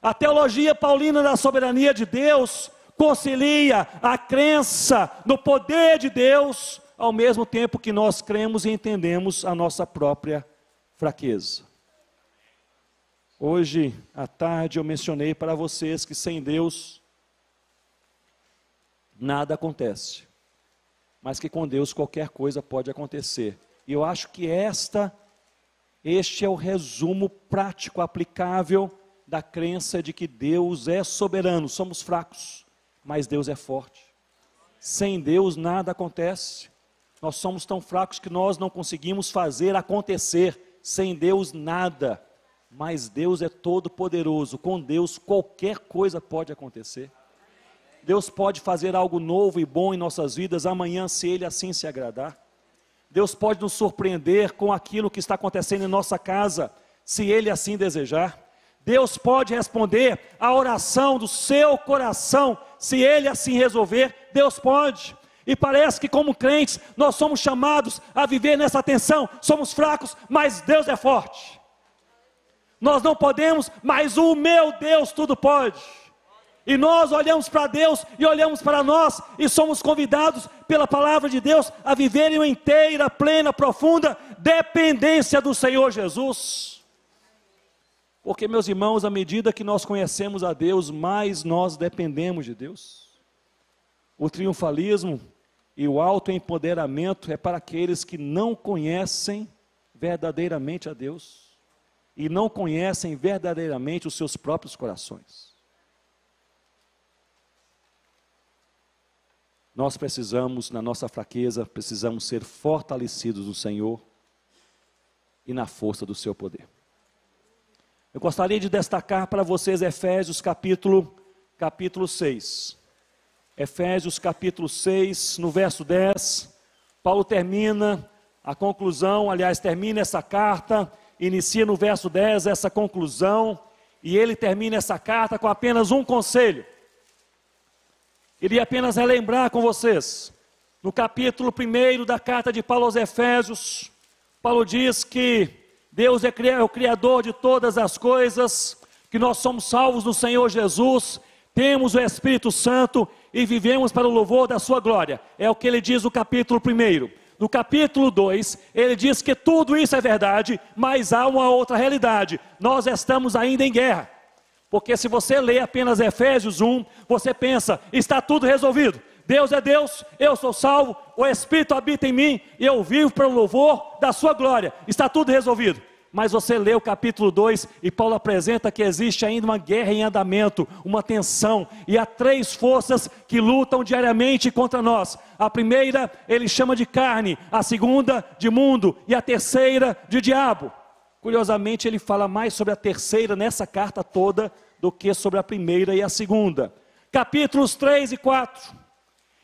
S1: A teologia paulina da soberania de Deus concilia a crença no poder de Deus, ao mesmo tempo que nós cremos e entendemos a nossa própria fraqueza. Hoje à tarde eu mencionei para vocês que sem Deus nada acontece, mas que com Deus qualquer coisa pode acontecer. E eu acho que este é o resumo prático, aplicável da crença de que Deus é soberano. Somos fracos, mas Deus é forte. Sem Deus nada acontece. Nós somos tão fracos que nós não conseguimos fazer acontecer. Sem Deus nada, mas Deus é todo poderoso. Com Deus qualquer coisa pode acontecer. Deus pode fazer algo novo e bom em nossas vidas amanhã, se Ele assim se agradar. Deus pode nos surpreender com aquilo que está acontecendo em nossa casa, se Ele assim desejar. Deus pode responder a oração do seu coração, se Ele assim resolver. Deus pode. E parece que como crentes, nós somos chamados a viver nessa tensão. Somos fracos, mas Deus é forte. Nós não podemos, mas o meu Deus tudo pode. E nós olhamos para Deus e olhamos para nós, e somos convidados pela palavra de Deus a viver em uma inteira, plena, profunda dependência do Senhor Jesus. Porque, meus irmãos, à medida que nós conhecemos a Deus, mais nós dependemos de Deus. O triunfalismo e o autoempoderamento é para aqueles que não conhecem verdadeiramente a Deus e não conhecem verdadeiramente os seus próprios corações. Nós precisamos, na nossa fraqueza, precisamos ser fortalecidos no Senhor e na força do seu poder. Eu gostaria de destacar para vocês Efésios capítulo 6. Efésios capítulo 6, no verso 10, Paulo termina a conclusão, aliás, termina essa carta, inicia no verso 10 essa conclusão, e ele termina essa carta com apenas um conselho. Queria apenas relembrar com vocês, no capítulo 1 da carta de Paulo aos Efésios, Paulo diz que Deus é o Criador de todas as coisas, que nós somos salvos no Senhor Jesus, temos o Espírito Santo e vivemos para o louvor da sua glória. É o que ele diz no capítulo 1. No capítulo 2, ele diz que tudo isso é verdade, mas há uma outra realidade: nós estamos ainda em guerra. Porque se você lê apenas Efésios 1, você pensa, está tudo resolvido. Deus é Deus, eu sou salvo, o Espírito habita em mim e eu vivo para o louvor da sua glória. Está tudo resolvido. Mas você lê o capítulo 2 e Paulo apresenta que existe ainda uma guerra em andamento, uma tensão, e há 3 forças que lutam diariamente contra nós. A primeira ele chama de carne, a segunda de mundo e a terceira de diabo. Curiosamente ele fala mais sobre a terceira nessa carta toda do que sobre a primeira e a segunda. Capítulos 3 e 4,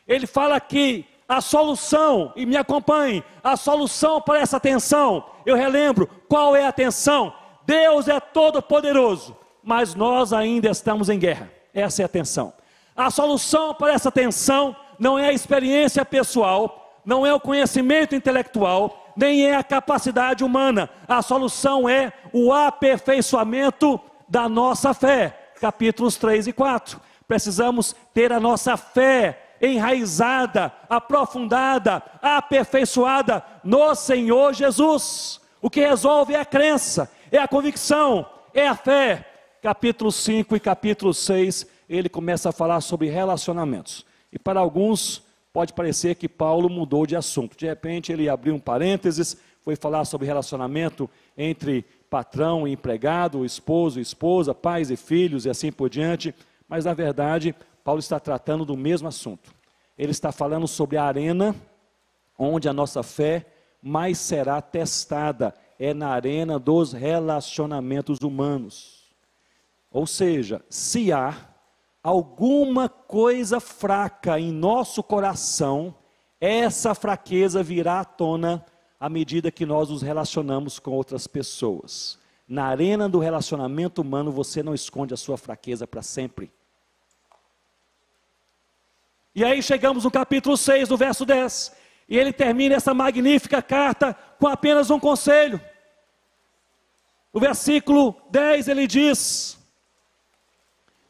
S1: ele fala que a solução, e me acompanhe, a solução para essa tensão, eu relembro, qual é a tensão? Deus é todo poderoso, mas nós ainda estamos em guerra. Essa é a tensão. A solução para essa tensão não é a experiência pessoal, não é o conhecimento intelectual, nem é a capacidade humana. A solução é o aperfeiçoamento da nossa fé. Capítulos 3 e 4. Precisamos ter a nossa fé enraizada, aprofundada, aperfeiçoada no Senhor Jesus. O que resolve é a crença, é a convicção, é a fé. Capítulo 5 e capítulo 6, ele começa a falar sobre relacionamentos. E para alguns pode parecer que Paulo mudou de assunto. De repente ele abriu um parênteses, foi falar sobre relacionamento entre patrão e empregado, esposo e esposa, pais e filhos e assim por diante. Mas na verdade Paulo está tratando do mesmo assunto. Ele está falando sobre a arena onde a nossa fé mais será testada. É na arena dos relacionamentos humanos. Ou seja, se há alguma coisa fraca em nosso coração, essa fraqueza virá à tona à medida que nós nos relacionamos com outras pessoas. Na arena do relacionamento humano, você não esconde a sua fraqueza para sempre. E aí chegamos no capítulo 6, do verso 10. E ele termina essa magnífica carta com apenas um conselho. No versículo 10 ele diz: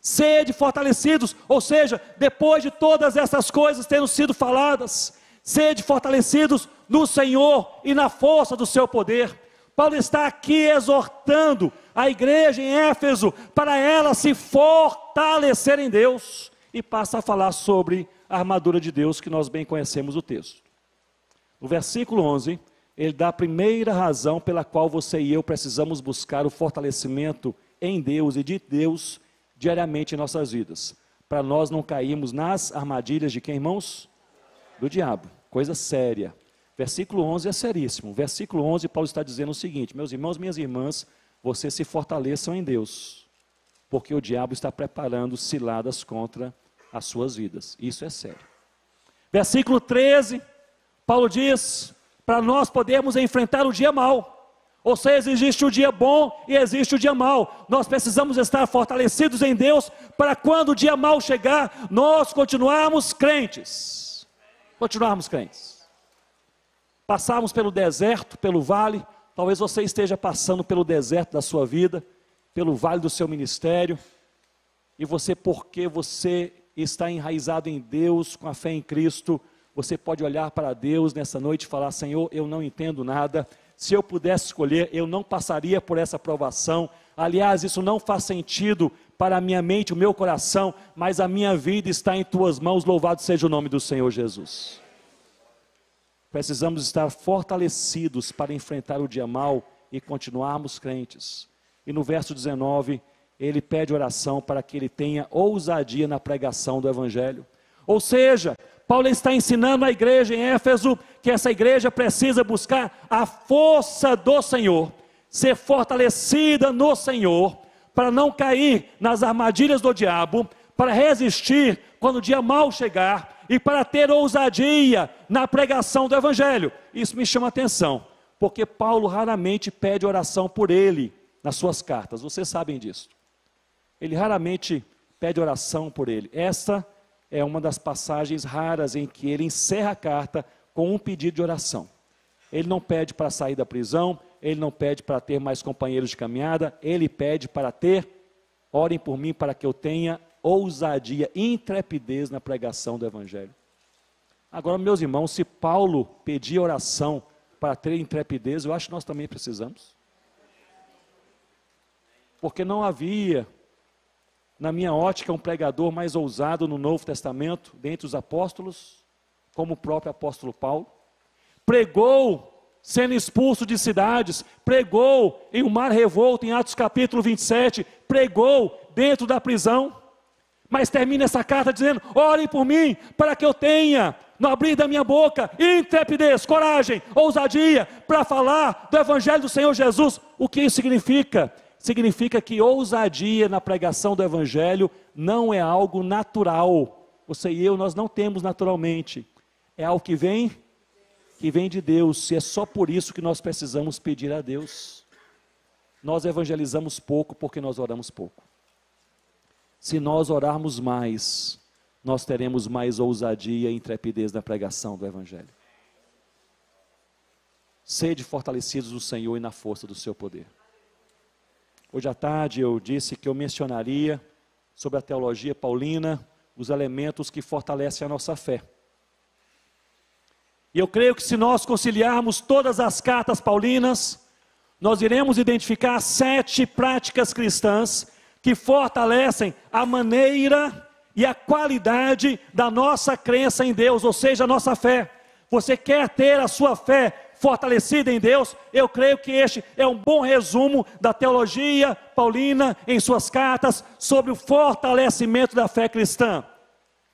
S1: sede fortalecidos, ou seja, depois de todas essas coisas tendo sido faladas, sede fortalecidos no Senhor e na força do seu poder. Paulo está aqui exortando a igreja em Éfeso para ela se fortalecer em Deus. E passa a falar sobre a armadura de Deus, que nós bem conhecemos o texto. No versículo 11, ele dá a primeira razão pela qual você e eu precisamos buscar o fortalecimento em Deus e de Deus diariamente em nossas vidas, para nós não cairmos nas armadilhas de quem, irmãos? Do diabo, coisa séria. Versículo 11 é seríssimo. Versículo 11, Paulo está dizendo o seguinte: meus irmãos, minhas irmãs, vocês se fortaleçam em Deus, porque o diabo está preparando ciladas contra as suas vidas. Isso é sério. Versículo 13, Paulo diz para nós podermos enfrentar o dia mau. Ou seja, existe o dia bom e existe o dia mau. Nós precisamos estar fortalecidos em Deus para quando o dia mau chegar, nós continuarmos crentes. Continuarmos crentes. Passarmos pelo deserto, pelo vale. Talvez você esteja passando pelo deserto da sua vida, pelo vale do seu ministério. E você, porque você está enraizado em Deus, com a fé em Cristo, você pode olhar para Deus nessa noite e falar: Senhor, eu não entendo nada. Se eu pudesse escolher, eu não passaria por essa provação. Aliás, isso não faz sentido para a minha mente, o meu coração, mas a minha vida está em tuas mãos. Louvado seja o nome do Senhor Jesus. Precisamos estar fortalecidos para enfrentar o dia mau e continuarmos crentes. E no verso 19, ele pede oração para que ele tenha ousadia na pregação do Evangelho. Ou seja, Paulo está ensinando a igreja em Éfeso que essa igreja precisa buscar a força do Senhor, ser fortalecida no Senhor, para não cair nas armadilhas do diabo, para resistir quando o dia mau chegar e para ter ousadia na pregação do Evangelho. Isso me chama a atenção, porque Paulo raramente pede oração por ele nas suas cartas, vocês sabem disso. Ele raramente pede oração por ele. Essa é uma das passagens raras em que ele encerra a carta com um pedido de oração. Ele não pede para sair da prisão, ele não pede para ter mais companheiros de caminhada, ele pede para ter, orem por mim para que eu tenha ousadia, intrepidez na pregação do Evangelho. Agora, meus irmãos, se Paulo pedia oração para ter intrepidez, eu acho que nós também precisamos. Porque não havia, na minha ótica, um pregador mais ousado no Novo Testamento, dentre os apóstolos, como o próprio apóstolo Paulo. Pregou sendo expulso de cidades, pregou em um mar revolto, em Atos capítulo 27, pregou dentro da prisão, mas termina essa carta dizendo: orem por mim, para que eu tenha, no abrir da minha boca, intrepidez, coragem, ousadia, para falar do Evangelho do Senhor Jesus. O que isso significa? Significa que ousadia na pregação do Evangelho não é algo natural. Você e eu, nós não temos naturalmente. É algo que vem de Deus, e é só por isso que nós precisamos pedir a Deus. Nós evangelizamos pouco porque nós oramos pouco. Se nós orarmos mais, nós teremos mais ousadia e intrepidez na pregação do Evangelho. Sede fortalecidos no Senhor e na força do seu poder. Hoje à tarde eu disse que eu mencionaria sobre a teologia paulina os elementos que fortalecem a nossa fé. E eu creio que se nós conciliarmos todas as cartas paulinas, nós iremos identificar 7 práticas cristãs que fortalecem a maneira e a qualidade da nossa crença em Deus, ou seja, a nossa fé. Você quer ter a sua fé fortalecida em Deus? Eu creio que este é um bom resumo da teologia paulina em suas cartas sobre o fortalecimento da fé cristã.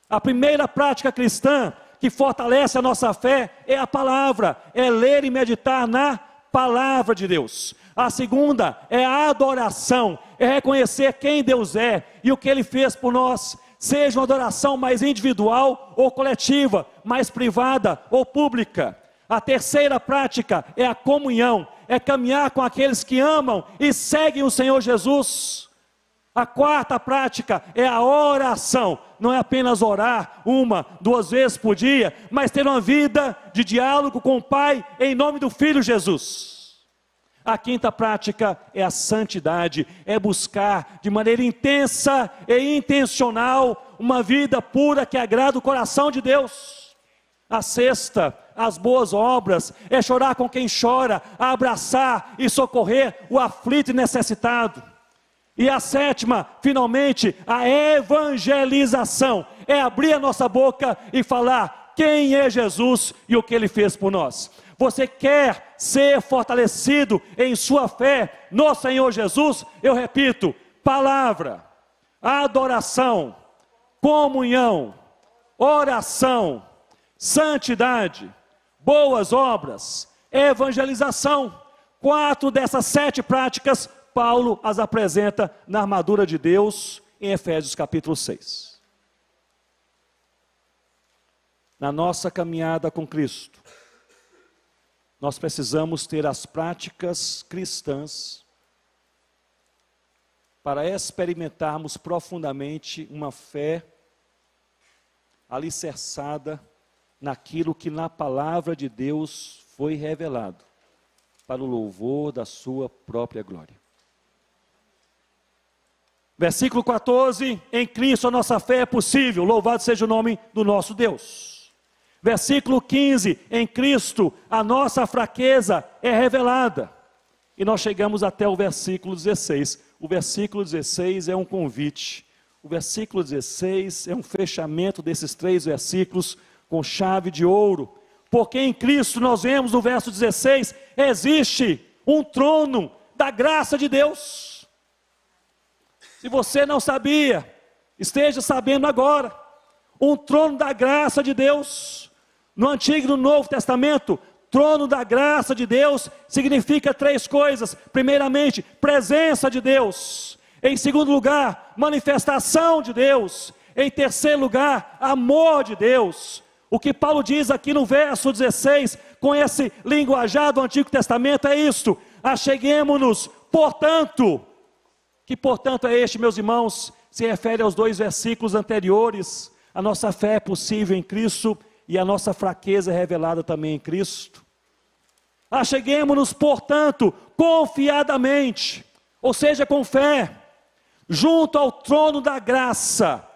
S1: A primeira prática cristã que fortalece a nossa fé é a palavra, é ler e meditar na palavra de Deus. A segunda é a adoração, é reconhecer quem Deus é e o que Ele fez por nós, seja uma adoração mais individual ou coletiva, mais privada ou pública. A terceira prática é a comunhão, é caminhar com aqueles que amam e seguem o Senhor Jesus. A quarta prática é a oração, não é apenas orar 1, 2 vezes por dia, mas ter uma vida de diálogo com o Pai em nome do Filho Jesus. A quinta prática é a santidade, é buscar de maneira intensa e intencional uma vida pura que agrada o coração de Deus. A sexta, as boas obras, é chorar com quem chora, abraçar e socorrer o aflito e necessitado. E a sétima, finalmente, a evangelização, é abrir a nossa boca e falar quem é Jesus e o que Ele fez por nós. Você quer ser fortalecido em sua fé no Senhor Jesus? Eu repito, palavra, adoração, comunhão, oração, santidade, boas obras, evangelização. 4 dessas 7 práticas, Paulo as apresenta na armadura de Deus em Efésios capítulo 6. Na nossa caminhada com Cristo, nós precisamos ter as práticas cristãs para experimentarmos profundamente uma fé alicerçada naquilo que na palavra de Deus foi revelado, para o louvor da sua própria glória. Versículo 14, em Cristo a nossa fé é possível, louvado seja o nome do nosso Deus. Versículo 15, em Cristo a nossa fraqueza é revelada. E nós chegamos até o versículo 16. O versículo 16 é um convite. O versículo 16 é um fechamento desses 3 versículos com chave de ouro. Porque em Cristo nós vemos no verso 16, existe um trono da graça de Deus. Se você não sabia, esteja sabendo agora. Um trono da graça de Deus. No Antigo e no Novo Testamento, trono da graça de Deus significa 3 coisas. Primeiramente, presença de Deus. Em segundo lugar, manifestação de Deus. Em terceiro lugar, amor de Deus. O que Paulo diz aqui no verso 16, com esse linguajar do Antigo Testamento, é isto: acheguemo-nos, portanto. Que portanto é este, meus irmãos? Se refere aos 2 versículos anteriores. A nossa fé é possível em Cristo e a nossa fraqueza é revelada também em Cristo. Acheguemo-nos, portanto, confiadamente, ou seja, com fé, junto ao trono da graça,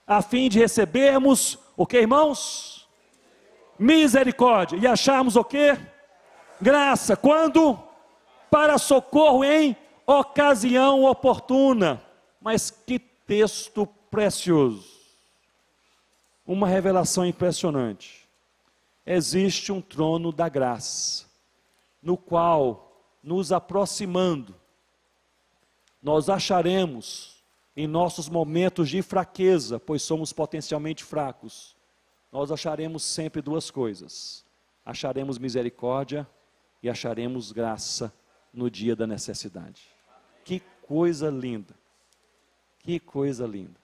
S1: a fim de recebermos, o que, irmãos? Misericórdia. E acharmos o que? Graça. Quando? Para socorro em ocasião oportuna. Mas que texto precioso. Uma revelação impressionante. Existe um trono da graça, no qual, nos aproximando, nós acharemos, em nossos momentos de fraqueza, pois somos potencialmente fracos, nós acharemos sempre duas coisas: acharemos misericórdia e acharemos graça no dia da necessidade. Que coisa linda, que coisa linda,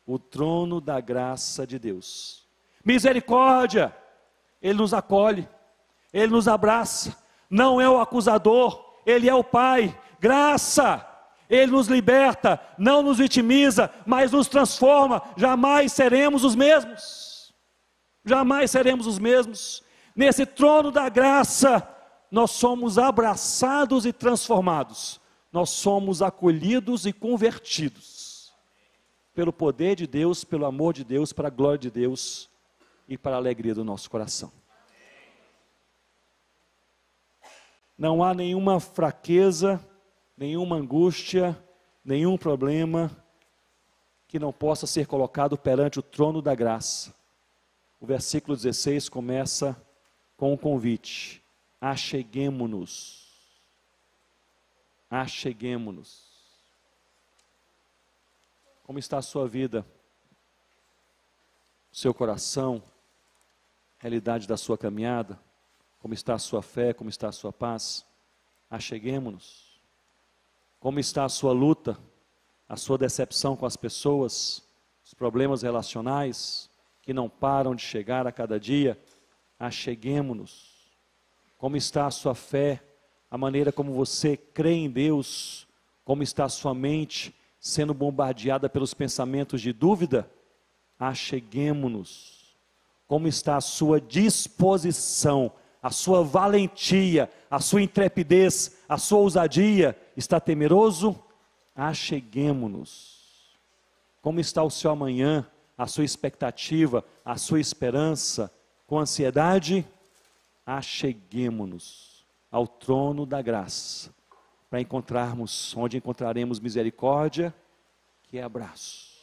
S1: o trono da graça de Deus. Misericórdia, Ele nos acolhe, Ele nos abraça, não é o acusador, Ele é o Pai. Graça, Ele nos liberta, não nos vitimiza, mas nos transforma. Jamais seremos os mesmos, jamais seremos os mesmos. Nesse trono da graça, nós somos abraçados e transformados, nós somos acolhidos e convertidos, pelo poder de Deus, pelo amor de Deus, para a glória de Deus e para a alegria do nosso coração. Não há nenhuma fraqueza, nenhuma angústia, nenhum problema que não possa ser colocado perante o trono da graça. O versículo 16 começa com um convite: acheguemo-nos. Acheguemo-nos. Como está a sua vida? O seu coração? A realidade da sua caminhada? Como está a sua fé? Como está a sua paz? Acheguemo-nos. Como está a sua luta? A sua decepção com as pessoas? Os problemas relacionais que não param de chegar a cada dia? Acheguemo-nos. Como está a sua fé? A maneira como você crê em Deus? Como está a sua mente sendo bombardeada pelos pensamentos de dúvida? Acheguemo-nos. Como está a sua disposição, a sua valentia, a sua intrepidez, a sua ousadia? Está temeroso? Acheguemo-nos. Como está o seu amanhã, a sua expectativa, a sua esperança? Com ansiedade? Acheguemo-nos ao trono da graça, para encontrarmos, onde encontraremos misericórdia, que é abraço,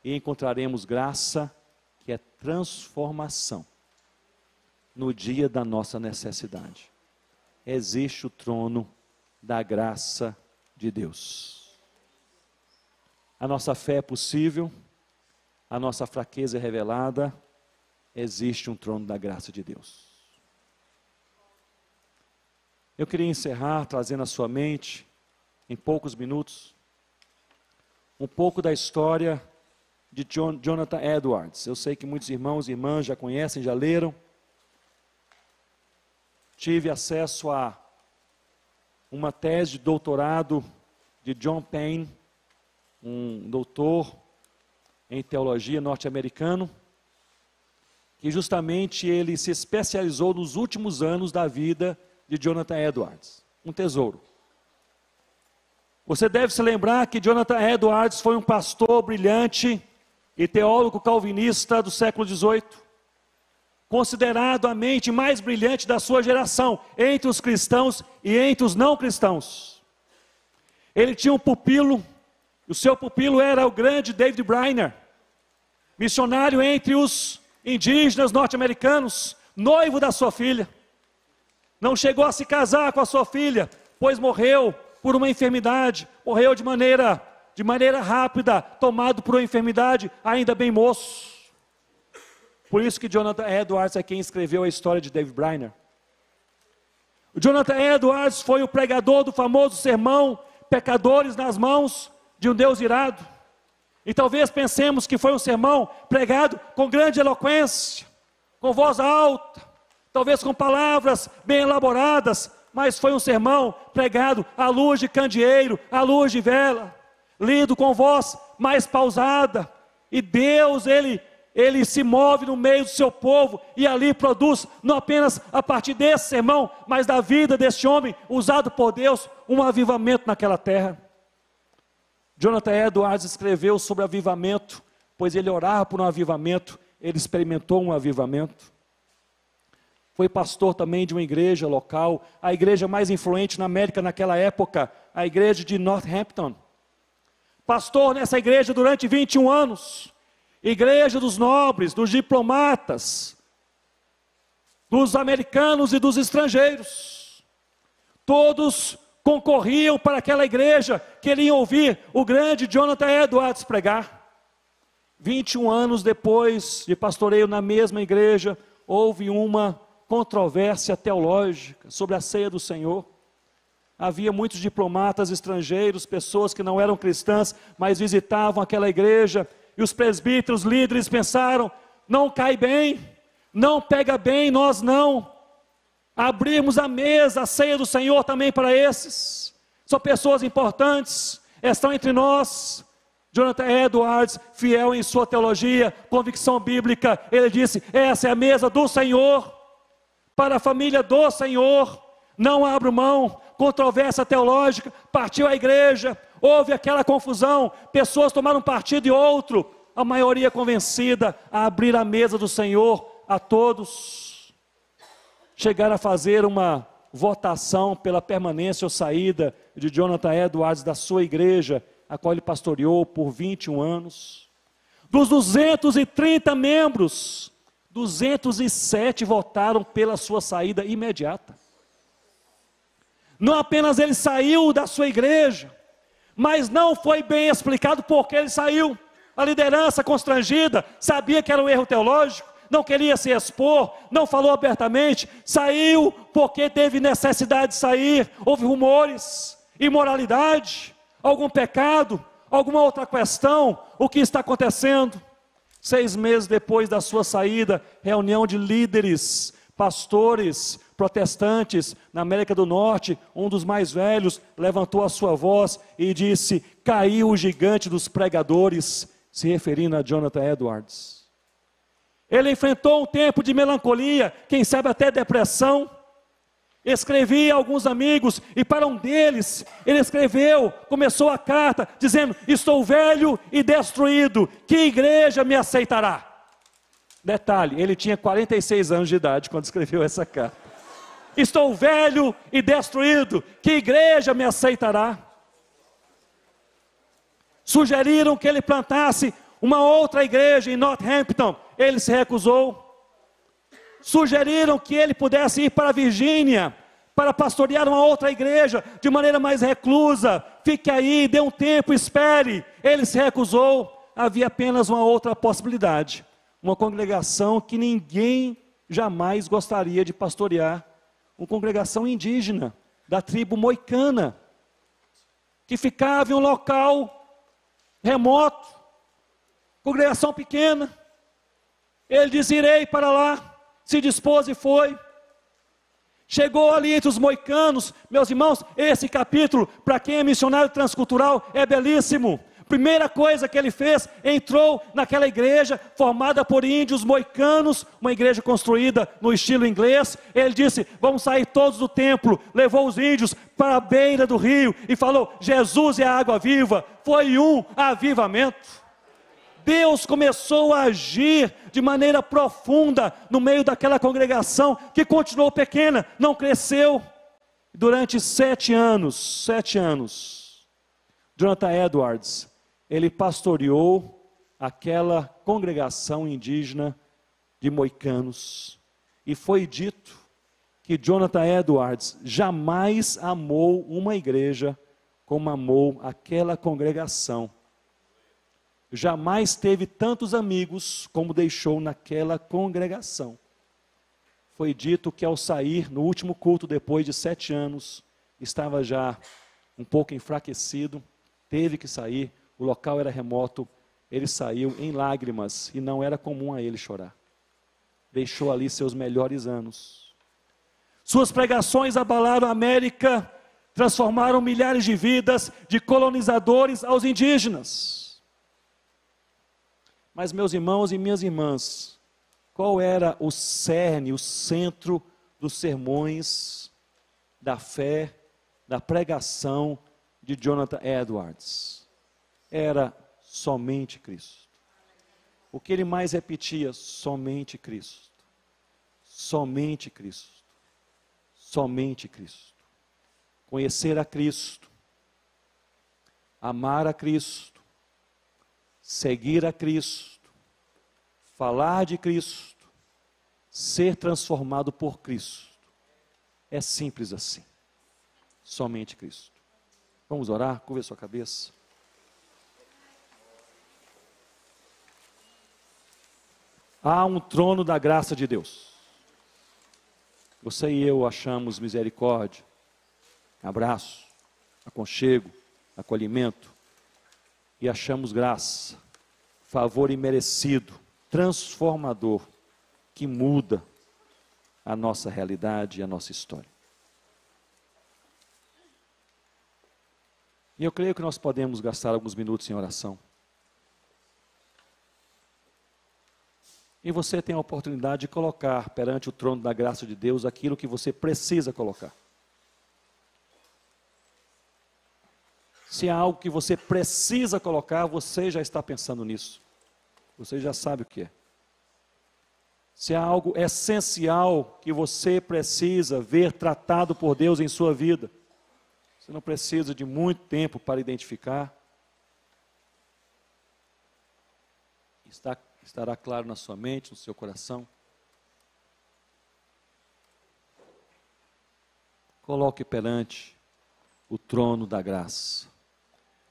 S1: e encontraremos graça, que é transformação, no dia da nossa necessidade. Existe o trono da graça de Deus. A nossa fé é possível, a nossa fraqueza é revelada, existe um trono da graça de Deus. Eu queria encerrar trazendo à sua mente, em poucos minutos, um pouco da história de Jonathan Edwards. Eu sei que muitos irmãos e irmãs já conhecem, já leram. Tive acesso a uma tese de doutorado de John Payne, um doutor em teologia norte-americano, que justamente ele se especializou nos últimos anos da vida de Jonathan Edwards, um tesouro. Você deve se lembrar que Jonathan Edwards foi um pastor brilhante e teólogo calvinista do século XVIII, considerado a mente mais brilhante da sua geração, entre os cristãos e entre os não cristãos. Ele tinha um pupilo, o seu pupilo era o grande David Brainerd, missionário entre os indígenas norte-americanos, noivo da sua filha. Não chegou a se casar com a sua filha, pois morreu por uma enfermidade, morreu de maneira rápida, tomado por uma enfermidade, ainda bem moço. Por isso que Jonathan Edwards é quem escreveu a história de David Brainerd. O Jonathan Edwards foi o pregador do famoso sermão Pecadores nas Mãos de um Deus Irado. E talvez pensemos que foi um sermão pregado com grande eloquência, com voz alta, talvez com palavras bem elaboradas, mas foi um sermão pregado à luz de candeeiro, à luz de vela, lido com voz mais pausada, e Deus, Ele se move no meio do seu povo, e ali produz, não apenas a partir desse sermão, mas da vida deste homem, usado por Deus, um avivamento naquela terra. Jonathan Edwards escreveu sobre avivamento, pois ele orava por um avivamento, ele experimentou um avivamento. Foi pastor também de uma igreja local, a igreja mais influente na América naquela época, a igreja de Northampton. Pastor nessa igreja durante 21 anos, igreja dos nobres, dos diplomatas, dos americanos e dos estrangeiros. Todos concorriam para aquela igreja, queriam ouvir o grande Jonathan Edwards pregar. 21 anos depois de pastoreio na mesma igreja, houve uma controvérsia teológica sobre a ceia do Senhor. Havia muitos diplomatas estrangeiros, pessoas que não eram cristãs, mas visitavam aquela igreja, e os presbíteros, líderes pensaram, não cai bem, não pega bem, nós não abrimos a mesa, a ceia do Senhor também para esses. São pessoas importantes, estão entre nós. Jonathan Edwards, fiel em sua teologia, convicção bíblica, ele disse, essa é a mesa do Senhor, para a família do Senhor, não abro mão. Controvérsia teológica, partiu a igreja, houve aquela confusão, pessoas tomaram um partido e outro, a maioria convencida a abrir a mesa do Senhor a todos. Chegaram a fazer uma votação pela permanência ou saída de Jonathan Edwards da sua igreja, a qual ele pastoreou por 21 anos. Dos 230 membros, 207 votaram pela sua saída imediata. Não apenas ele saiu da sua igreja, mas não foi bem explicado por que ele saiu. A liderança constrangida, sabia que era um erro teológico, não queria se expor, não falou abertamente, saiu porque teve necessidade de sair, houve rumores, imoralidade, algum pecado, alguma outra questão, o que está acontecendo? 6 meses depois da sua saída, reunião de líderes, pastores, protestantes na América do Norte, um dos mais velhos levantou a sua voz e disse, caiu o gigante dos pregadores, se referindo a Jonathan Edwards. Ele enfrentou um tempo de melancolia, quem sabe até depressão. Escrevia a alguns amigos, e para um deles, ele escreveu, começou a carta, dizendo, estou velho e destruído, que igreja me aceitará? Detalhe, ele tinha 46 anos de idade quando escreveu essa carta. Estou velho e destruído, que igreja me aceitará? Sugeriram que ele plantasse uma outra igreja em Northampton, ele se recusou. Sugeriram que ele pudesse ir para a Virgínia, para pastorear uma outra igreja, de maneira mais reclusa, fique aí, dê um tempo, espere, ele se recusou. Havia apenas uma outra possibilidade, uma congregação que ninguém jamais gostaria de pastorear, uma congregação indígena, da tribo moicana, que ficava em um local remoto, congregação pequena. Ele disse, irei para lá, se dispôs e foi. Chegou ali entre os moicanos, meus irmãos, esse capítulo, para quem é missionário transcultural, é belíssimo. Primeira coisa que ele fez, entrou naquela igreja formada por índios moicanos, uma igreja construída no estilo inglês. Ele disse, vamos sair todos do templo, levou os índios para a beira do rio e falou, Jesus é a água viva. Foi um avivamento. Deus começou a agir de maneira profunda no meio daquela congregação que continuou pequena, não cresceu. Durante 7 anos, Jonathan Edwards, ele pastoreou aquela congregação indígena de moicanos. E foi dito que Jonathan Edwards jamais amou uma igreja como amou aquela congregação. Jamais teve tantos amigos como deixou naquela congregação. Foi dito que ao sair, no último culto, depois de 7 anos, estava já um pouco enfraquecido, teve que sair, o local era remoto, ele saiu em lágrimas, e não era comum a ele chorar. Deixou ali seus melhores anos. Suas pregações abalaram a América, transformaram milhares de vidas, de colonizadores aos indígenas. Mas, meus irmãos e minhas irmãs, qual era o cerne, o centro dos sermões, da fé, da pregação de Jonathan Edwards? era somente Cristo. O que ele mais repetia? Somente Cristo. Somente Cristo. Somente Cristo. Conhecer a Cristo. Amar a Cristo. Seguir a Cristo. Falar de Cristo. Ser transformado por Cristo. É simples assim. Somente Cristo. Vamos orar? Curva a sua cabeça. Há um trono da graça de Deus. Você e eu achamos misericórdia, abraço, aconchego, acolhimento. E achamos graça, favor imerecido, transformador, que muda a nossa realidade e a nossa história. E eu creio que nós podemos gastar alguns minutos em oração. E você tem a oportunidade de colocar perante o trono da graça de Deus aquilo que você precisa colocar. Se há algo que você precisa colocar, você já está pensando nisso. Você já sabe o que é. Se há algo essencial que você precisa ver tratado por Deus em sua vida, você não precisa de muito tempo para identificar. Estará claro na sua mente, no seu coração. Coloque perante o trono da graça.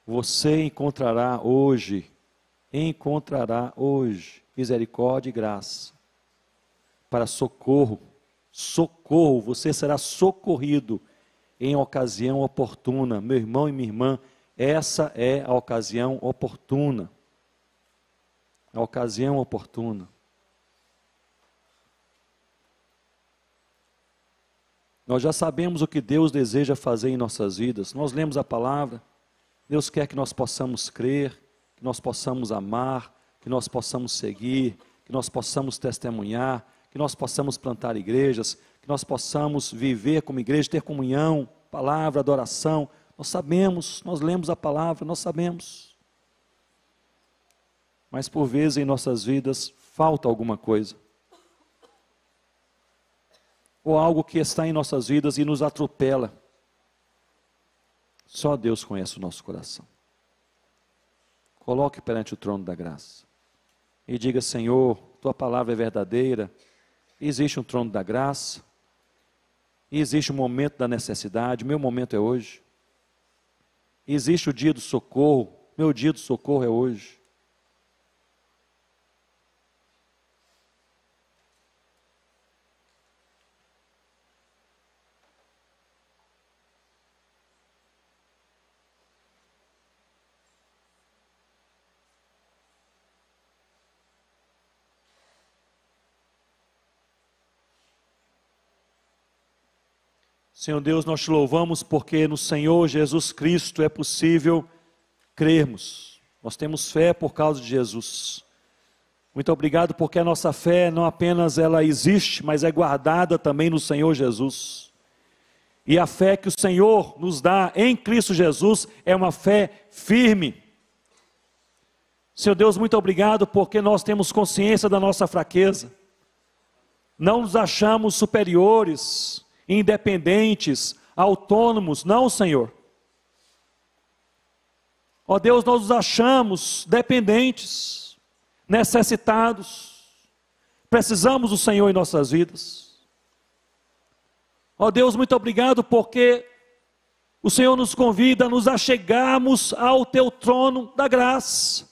S1: Você encontrará hoje misericórdia e graça para socorro. Socorro, você será socorrido em ocasião oportuna. Meu irmão e minha irmã, essa é a ocasião oportuna. A ocasião oportuna. Nós já sabemos o que Deus deseja fazer em nossas vidas. Nós lemos a palavra. Deus quer que nós possamos crer, que nós possamos amar, que nós possamos seguir, que nós possamos testemunhar, que nós possamos plantar igrejas, que nós possamos viver como igreja, ter comunhão, palavra, adoração. Nós sabemos, nós lemos a palavra, nós sabemos. Mas por vezes em nossas vidas falta alguma coisa. Ou algo que está em nossas vidas e nos atropela. Só Deus conhece o nosso coração. Coloque perante o trono da graça. E diga: Senhor, tua palavra é verdadeira. Existe um trono da graça. E existe o momento da necessidade. Meu momento é hoje. Existe o dia do socorro. Meu dia do socorro é hoje. Senhor Deus, nós te louvamos porque no Senhor Jesus Cristo é possível crermos. Nós temos fé por causa de Jesus. Muito obrigado porque a nossa fé não apenas ela existe, mas é guardada também no Senhor Jesus. E a fé que o Senhor nos dá em Cristo Jesus é uma fé firme. Senhor Deus, muito obrigado porque nós temos consciência da nossa fraqueza. Não nos achamos superiores, independentes, autônomos, não, Senhor. Ó Deus, nós nos achamos dependentes, necessitados, precisamos do Senhor em nossas vidas. Ó Deus, muito obrigado porque o Senhor nos convida a nos achegarmos ao teu trono da graça.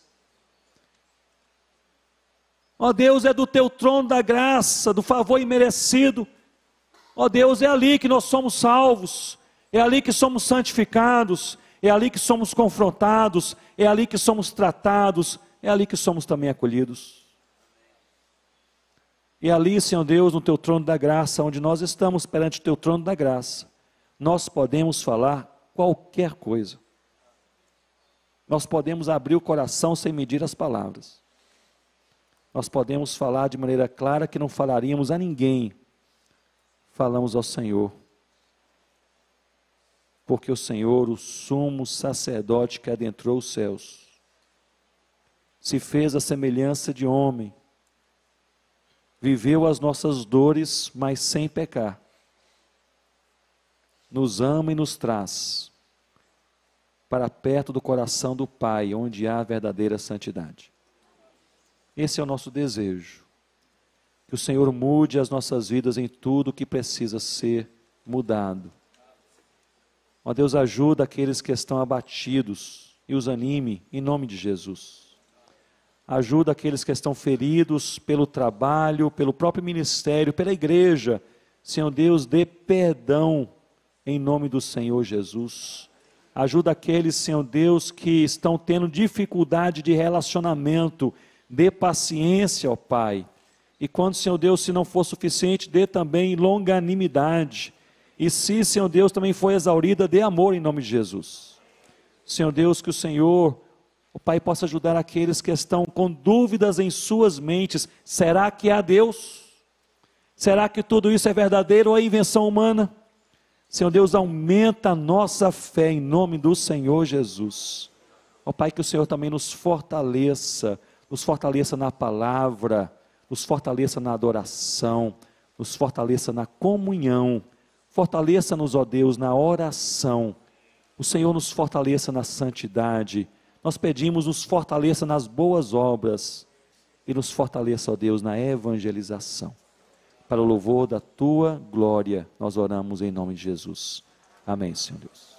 S1: Ó Deus, é do teu trono da graça, do favor imerecido. Ó Deus, é ali que nós somos salvos, é ali que somos santificados, é ali que somos confrontados, é ali que somos tratados, é ali que somos também acolhidos. E ali, Senhor Deus, no teu trono da graça, onde nós estamos perante o teu trono da graça, nós podemos falar qualquer coisa. Nós podemos abrir o coração sem medir as palavras. Nós podemos falar de maneira clara que não falaríamos a ninguém. Falamos ao Senhor, porque o Senhor, o sumo sacerdote que adentrou os céus, se fez à semelhança de homem, viveu as nossas dores, mas sem pecar, nos ama e nos traz para perto do coração do Pai, onde há verdadeira santidade. Esse é o nosso desejo, que o Senhor mude as nossas vidas em tudo que precisa ser mudado. Ó Deus, ajuda aqueles que estão abatidos e os anime em nome de Jesus. Ajuda aqueles que estão feridos pelo trabalho, pelo próprio ministério, pela igreja. Senhor Deus, dê perdão em nome do Senhor Jesus. Ajuda aqueles, Senhor Deus, que estão tendo dificuldade de relacionamento. Dê paciência, ó Pai. E quando, Senhor Deus, se não for suficiente, dê também longanimidade. E se, Senhor Deus, também for exaurida, dê amor em nome de Jesus. Senhor Deus, que o Senhor, o Pai, possa ajudar aqueles que estão com dúvidas em suas mentes. Será que há Deus? Será que tudo isso é verdadeiro ou é invenção humana? Senhor Deus, aumenta a nossa fé em nome do Senhor Jesus. Ó Pai, que o Senhor também nos fortaleça na palavra, nos fortaleça na adoração, nos fortaleça na comunhão, fortaleça-nos, ó Deus, na oração. O Senhor nos fortaleça na santidade. Nós pedimos, nos fortaleça nas boas obras e nos fortaleça, ó Deus, na evangelização. Para o louvor da Tua glória, nós oramos em nome de Jesus. Amém, Senhor Deus.